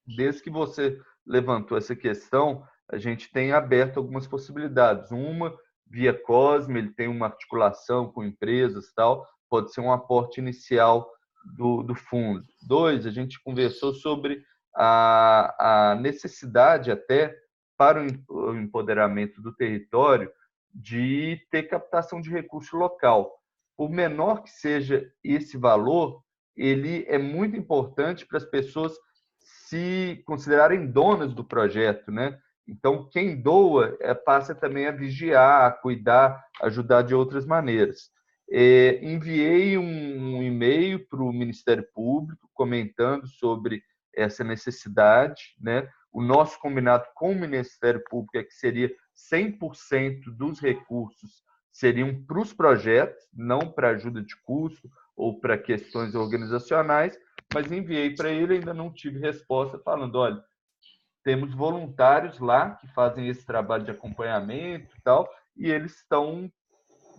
Desde que você levantou essa questão, a gente tem aberto algumas possibilidades. Uma via COSME, ele tem uma articulação com empresas e tal, pode ser um aporte inicial do fundo. 2, a gente conversou sobre a necessidade até para o empoderamento do território de ter captação de recurso local. Por menor que seja esse valor, ele é muito importante para as pessoas se considerarem donas do projeto, né? Então, quem doa passa também a vigiar, a cuidar, ajudar de outras maneiras. Enviei um e-mail para o Ministério Público comentando sobre essa necessidade, né? O nosso combinado com o Ministério Público é que seria 100% dos recursos seriam para os projetos, não para ajuda de custo ou para questões organizacionais, mas enviei para ele, ainda não tive resposta, falando, olha, temos voluntários lá que fazem esse trabalho de acompanhamento e tal, e eles estão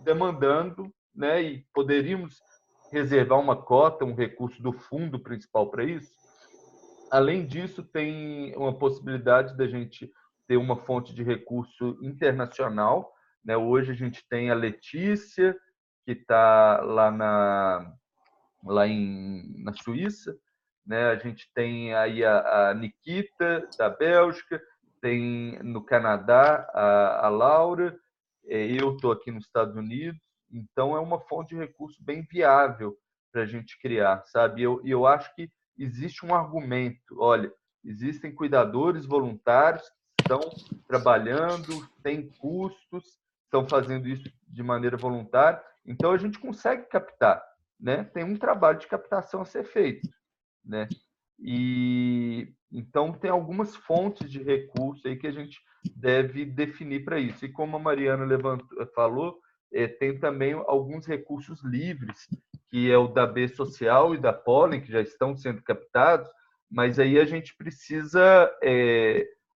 demandando, né, e poderíamos reservar uma cota, um recurso do fundo principal para isso. Além disso, tem uma possibilidade da gente ter uma fonte de recurso internacional, né? Hoje a gente tem a Letícia, que está lá na Suíça, né? A gente tem aí a Nikita, da Bélgica, tem no Canadá a Laura, eu estou aqui nos Estados Unidos, então é uma fonte de recurso bem viável para a gente criar, sabe? Eu acho que existe um argumento, olha, existem cuidadores voluntários que estão trabalhando, têm custos, estão fazendo isso de maneira voluntária, então a gente consegue captar, né? Tem um trabalho de captação a ser feito, né? E então tem algumas fontes de recurso aí que a gente deve definir para isso. E como a Mariana falou, tem também alguns recursos livres, que é o da B Social e da Pollen, que já estão sendo captados, mas aí a gente precisa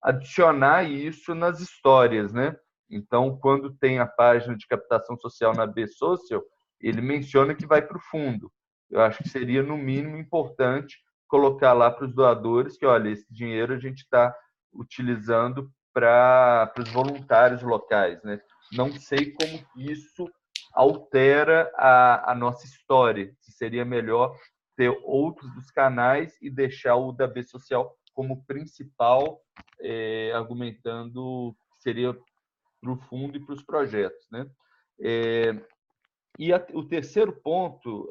adicionar isso nas histórias, né? Então, quando tem a página de captação social na B Social, ele menciona que vai para o fundo. Eu acho que seria, no mínimo, importante colocar lá para os doadores que, olha, esse dinheiro a gente está utilizando para os voluntários locais, né? Não sei como isso altera a nossa história, se seria melhor ter outros dos canais e deixar o da B Social como principal, argumentando que seria para o fundo e para os projetos, né? E o terceiro ponto,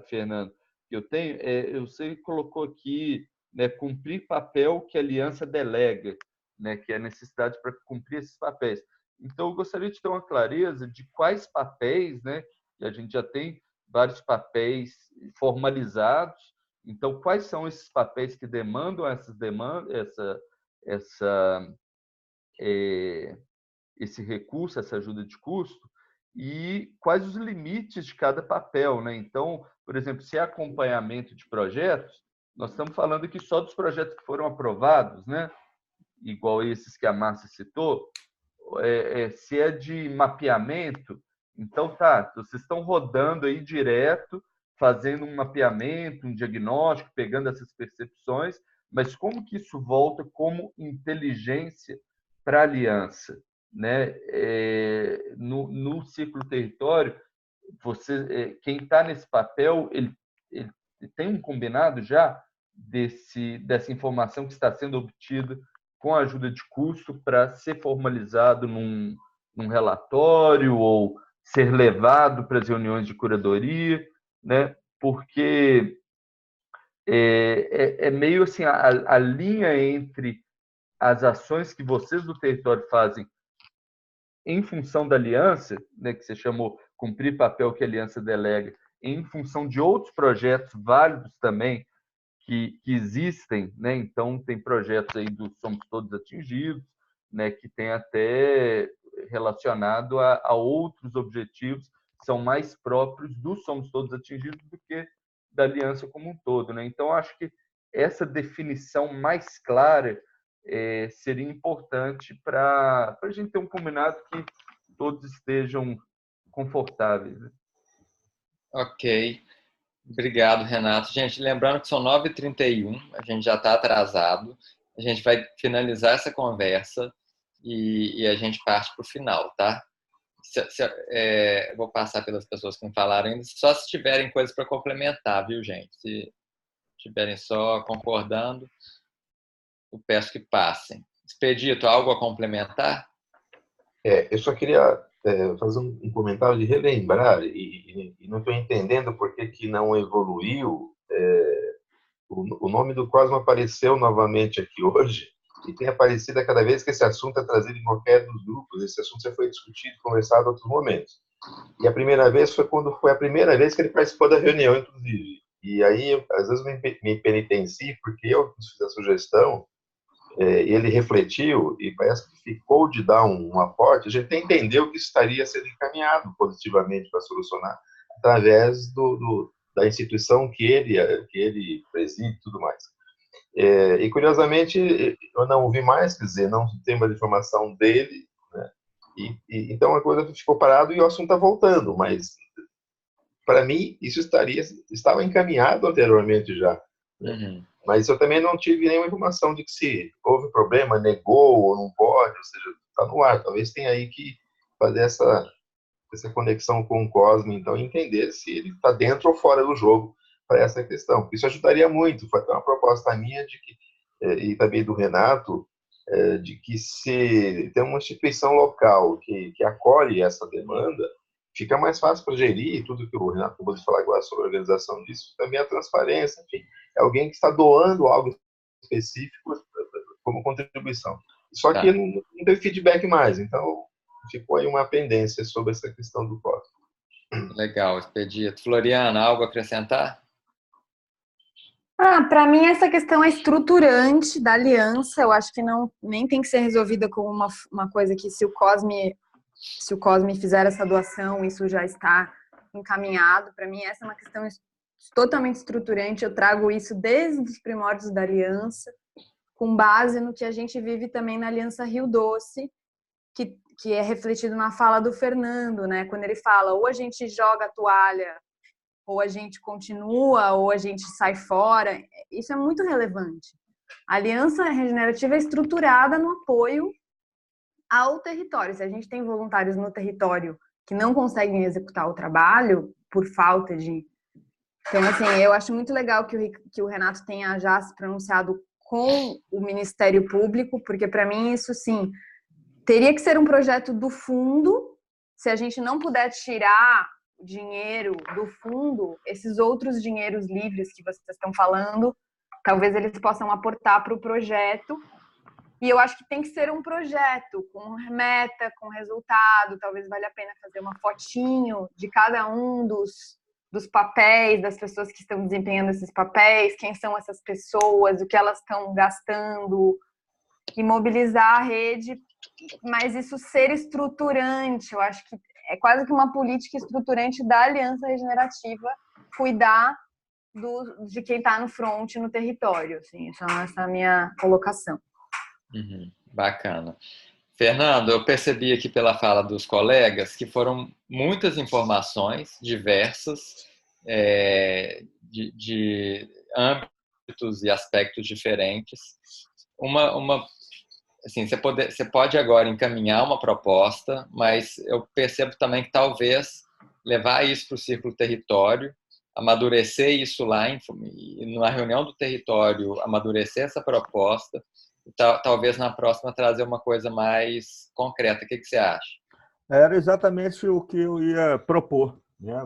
Fernando, que eu tenho, você colocou aqui, né, cumprir papel que a aliança delega, né, que é a necessidade para cumprir esses papéis. Então, eu gostaria de ter uma clareza de quais papéis, né, que a gente já tem vários papéis formalizados. Então, quais são esses papéis que demandam esse recurso, essa ajuda de custo, e quais os limites de cada papel, né? Então, por exemplo, se é acompanhamento de projetos, nós estamos falando aqui só dos projetos que foram aprovados, né? Igual esses que a Márcia citou. Se é de mapeamento, então tá, vocês estão rodando aí direto, fazendo um mapeamento, um diagnóstico, pegando essas percepções, mas como que isso volta como inteligência para a aliança, né? No ciclo território, quem está nesse papel, ele tem um combinado já dessa informação que está sendo obtida com a ajuda de custo para ser formalizado num relatório ou ser levado para as reuniões de curadoria, né? Porque é meio assim, a linha entre as ações que vocês do território fazem em função da aliança, né, que você chamou cumprir papel que a aliança delega, em função de outros projetos válidos também que existem, né? Então tem projetos aí do Somos Todos Atingidos, né, que tem até relacionado a outros objetivos que são mais próprios do Somos Todos Atingidos do que da aliança como um todo, né? Então acho que essa definição mais clara seria importante para a gente ter um combinado que todos estejam confortáveis, né? Ok. Obrigado, Renato. Gente, lembrando que são 9h31, a gente já está atrasado. A gente vai finalizar essa conversa e a gente parte para o final, tá? Vou passar pelas pessoas que não falaram ainda, só se tiverem coisas para complementar, viu, gente? Se estiverem só concordando, eu peço que passem. Expedito, algo a complementar? Eu só queria fazer um comentário de relembrar, e não estou entendendo por que não evoluiu. O nome do Cosmo apareceu novamente aqui hoje, e tem aparecido a cada vez que esse assunto é trazido em qualquer dos grupos. Esse assunto já foi discutido, conversado em outros momentos. E a primeira vez foi quando foi a primeira vez que ele participou da reunião, inclusive. E aí, às vezes, me penitencio, porque eu fiz a sugestão, ele refletiu e parece que ficou de dar um aporte. A gente entendeu que isso estaria sendo encaminhado positivamente para solucionar através da instituição que ele preside e tudo mais. E, curiosamente, eu não ouvi mais, quer dizer, não tem mais informação dele, né? Então a coisa ficou parada e o assunto está voltando, mas para mim isso estava encaminhado anteriormente já, né? Uhum. Mas eu também não tive nenhuma informação de que se houve problema, negou ou não pode, ou seja, está no ar. Talvez tenha aí que fazer essa conexão com o Cosme, então, entender se ele está dentro ou fora do jogo para essa questão. Isso ajudaria muito. Foi até uma proposta minha de que, e também do Renato, de que se tem uma instituição local que acolhe essa demanda, fica mais fácil para gerir tudo que o Renato acabou de falar agora sobre a organização disso, também a transparência, enfim, é alguém que está doando algo específico como contribuição. Só que não teve feedback mais, então ficou aí uma pendência sobre essa questão do código. Legal, Expedito. Floriana, algo a acrescentar? Para mim, essa questão é estruturante da aliança. Eu acho que nem tem que ser resolvida como uma coisa que se o Cosme fizer essa doação, isso já está encaminhado. Para mim, essa é uma questão totalmente estruturante. Eu trago isso desde os primórdios da aliança, com base no que a gente vive também na Aliança Rio Doce, que é refletido na fala do Fernando, né? Quando ele fala, ou a gente joga a toalha, ou a gente continua, ou a gente sai fora. Isso é muito relevante. A Aliança Regenerativa é estruturada no apoio ao território. Se a gente tem voluntários no território que não conseguem executar o trabalho por falta de... Então, assim, eu acho muito legal que o Renato tenha já se pronunciado com o Ministério Público, porque, para mim, isso, sim, teria que ser um projeto do fundo. Se a gente não puder tirar dinheiro do fundo, esses outros dinheiros livres que vocês estão falando, talvez eles possam aportar para o projeto. E eu acho que tem que ser um projeto com meta, com resultado. Talvez valha a pena fazer uma fotinho de cada um dos papéis, das pessoas que estão desempenhando esses papéis, quem são essas pessoas, o que elas estão gastando, e mobilizar a rede, mas isso ser estruturante. Eu acho que é quase que uma política estruturante da Aliança Regenerativa, cuidar de quem está no front, no território. Assim, essa é a minha colocação. Uhum, bacana. Fernando, eu percebi aqui pela fala dos colegas que foram muitas informações diversas, de âmbitos e aspectos diferentes. Assim, você pode agora encaminhar uma proposta, mas eu percebo também que talvez levar isso para o Círculo Território, amadurecer isso lá, na reunião do território, amadurecer essa proposta, e talvez na próxima trazer uma coisa mais concreta. O que você acha? Era exatamente o que eu ia propor, né?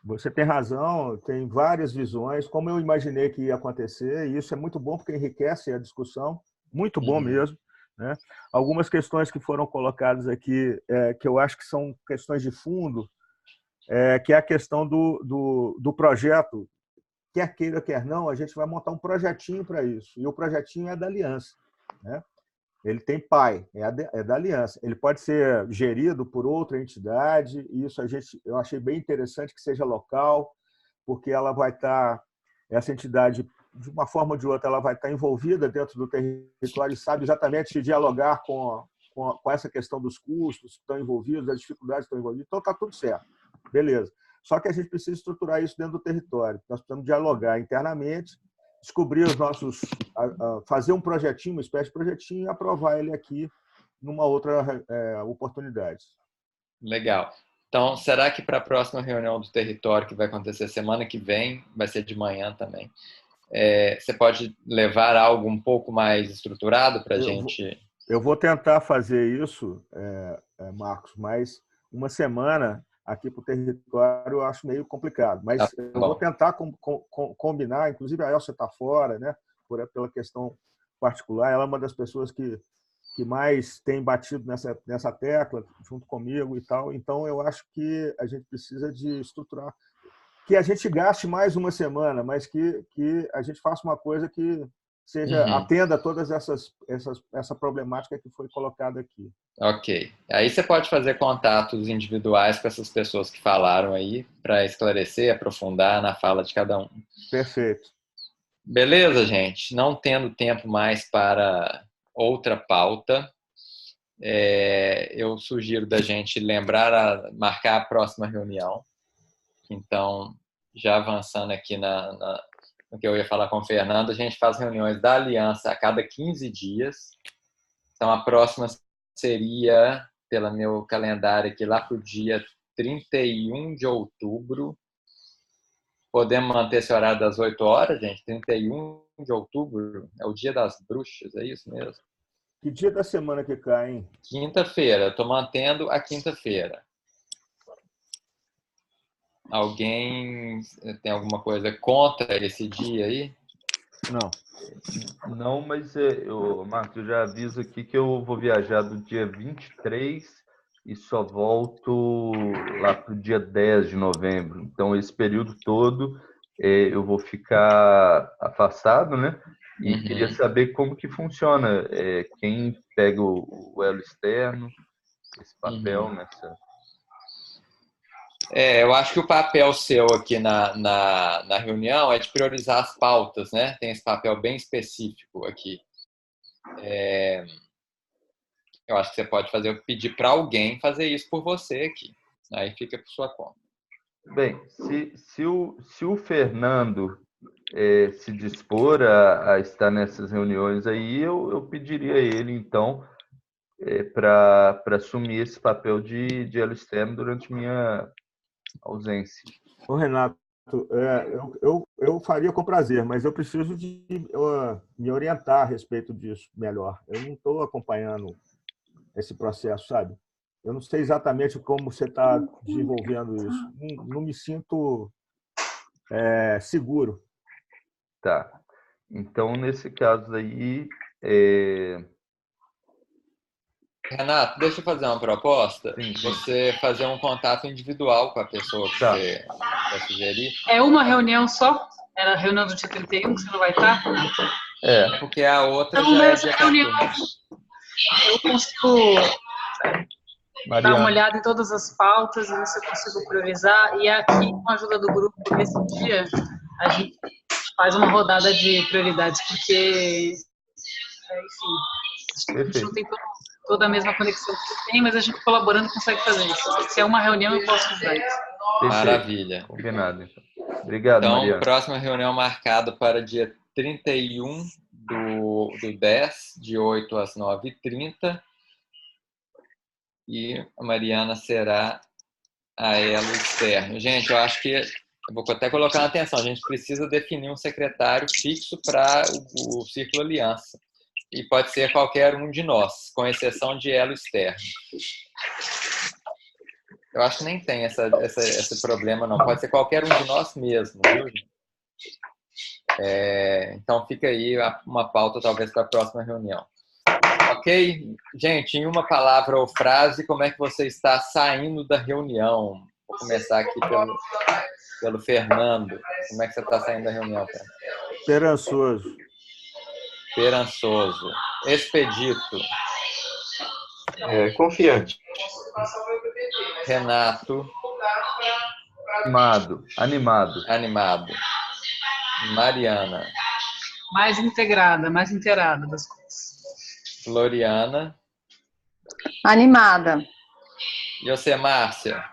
Você tem razão, tem várias visões, como eu imaginei que ia acontecer, e isso é muito bom porque enriquece a discussão, muito bom mesmo, né? Algumas questões que foram colocadas aqui, que eu acho que são questões de fundo, que é a questão do projeto, quer queira, quer não, a gente vai montar um projetinho para isso, e o projetinho é da Aliança, né? Ele tem pai, é da Aliança. Ele pode ser gerido por outra entidade, e isso eu achei bem interessante que seja local, porque ela vai estar, essa entidade, de uma forma ou de outra, ela vai estar envolvida dentro do território e sabe exatamente dialogar com essa questão dos custos que estão envolvidos, das dificuldades que estão envolvidas. Então, está tudo certo. Beleza. Só que a gente precisa estruturar isso dentro do território. Nós precisamos dialogar internamente, descobrir fazer um projetinho, uma espécie de projetinho e aprovar ele aqui numa outra oportunidade. Legal. Então, será que para a próxima reunião do território, que vai acontecer semana que vem, vai ser de manhã também, você pode levar algo um pouco mais estruturado para a gente? Eu vou tentar fazer isso, Marcos, mas uma semana aqui para o território eu acho meio complicado. Mas eu vou tentar combinar, inclusive a Elcia está fora, né, pela questão particular. Ela é uma das pessoas que mais tem batido nessa tecla, junto comigo e tal. Então, eu acho que a gente precisa de estruturar, que a gente gaste mais uma semana, mas que a gente faça uma coisa que atenda a todas essa problemática que foi colocada aqui. Ok. Aí você pode fazer contatos individuais com essas pessoas que falaram aí, para esclarecer, aprofundar na fala de cada um. Perfeito. Beleza, gente? Não tendo tempo mais para outra pauta, eu sugiro da gente marcar a próxima reunião. Então, já avançando aqui no que eu ia falar com o Fernando, a gente faz reuniões da Aliança a cada 15 dias. Então, a próxima seria, pelo meu calendário aqui, lá para o dia 31 de outubro. Podemos manter esse horário das 8 horas, gente? 31 de outubro é o dia das bruxas, é isso mesmo? Que dia da semana que cai, hein? Quinta-feira. Estou mantendo a quinta-feira. Alguém tem alguma coisa contra esse dia aí? Não, mas Marcos, eu já aviso aqui que eu vou viajar do dia 23 e só volto lá para o dia 10 de novembro. Então, esse período todo eu vou ficar afastado, né? E queria saber como que funciona. Quem pega o elo externo, esse papel nessa... Eu acho que o papel seu aqui na reunião é de priorizar as pautas, né? Tem esse papel bem específico aqui. Eu acho que você pode pedir para alguém fazer isso por você aqui. Aí fica por sua conta. Bem, se o Fernando se dispor a estar nessas reuniões aí, eu pediria a ele, então, para assumir esse papel de elo externo durante minha ausência. Ô, Renato, eu faria com prazer, mas eu preciso de me orientar a respeito disso melhor. Eu não estou acompanhando esse processo, sabe? Eu não sei exatamente como você está desenvolvendo isso. Não me sinto seguro. Tá. Então, nesse caso aí... Renato, deixa eu fazer uma proposta. Sim. Você fazer um contato individual com a pessoa que você vai sugerir. É uma reunião só? Era a reunião do dia 31 que você não vai estar? Porque a outra então, já é nessa dia reunião, 14. eu consigo dar uma olhada em todas as pautas e ver se eu consigo priorizar. E aqui, com a ajuda do grupo, nesse dia, a gente faz uma rodada de prioridades, porque, enfim, a gente não tem toda a mesma conexão que você tem, mas a gente colaborando consegue fazer isso. Se é uma reunião, eu posso ajudar isso. Maravilha. Combinado. Obrigado, então, Mariana. Próxima reunião marcada para dia 31 do 10, de 8 às 9h30. E a Mariana será a elo externo. Gente, eu acho que eu vou até colocar na atenção. A gente precisa definir um secretário fixo para o Círculo Aliança. E pode ser qualquer um de nós, com exceção de elo externo. Eu acho que nem tem esse problema, não. Pode ser qualquer um de nós mesmo, viu? Então, fica aí uma pauta, talvez, para a próxima reunião. Ok? Gente, em uma palavra ou frase, como é que você está saindo da reunião? Vou começar aqui pelo Fernando. Como é que você está saindo da reunião, Fernando? Esperançoso. Esperançoso. Expedito. Confiante. Renato. Animado. Mariana. Mais integrada, mais inteirada das coisas. Floriana. Animada. E você, Márcia?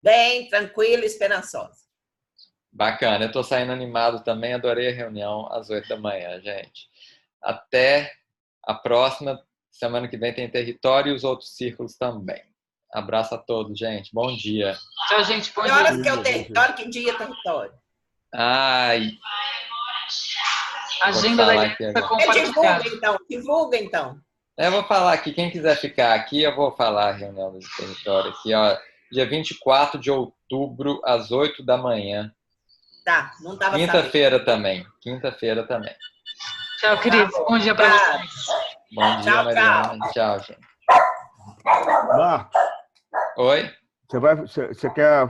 Bem, tranquila e esperançosa. Bacana, eu estou saindo animado também, adorei a reunião às 8 da manhã, gente. Até a próxima. Semana que vem tem território e os outros círculos também. Abraço a todos, gente. Bom dia. Tchau, gente. Bom Que dia. horas que é o território? Que dia é território? Ai. Agenda da falar aqui lista agora. compartilhada. Divulga então. Eu vou falar aqui. Quem quiser ficar aqui, eu vou falar a reunião do território aqui, ó. Dia 24 de outubro, às 8 da manhã. Tá, não estava sabendo. Quinta-feira também. Quinta-feira também. Tchau, queridos. Bom dia para vocês. Bom dia, Tchau, Mariana. Tchau, gente. Marcos, Oi? você quer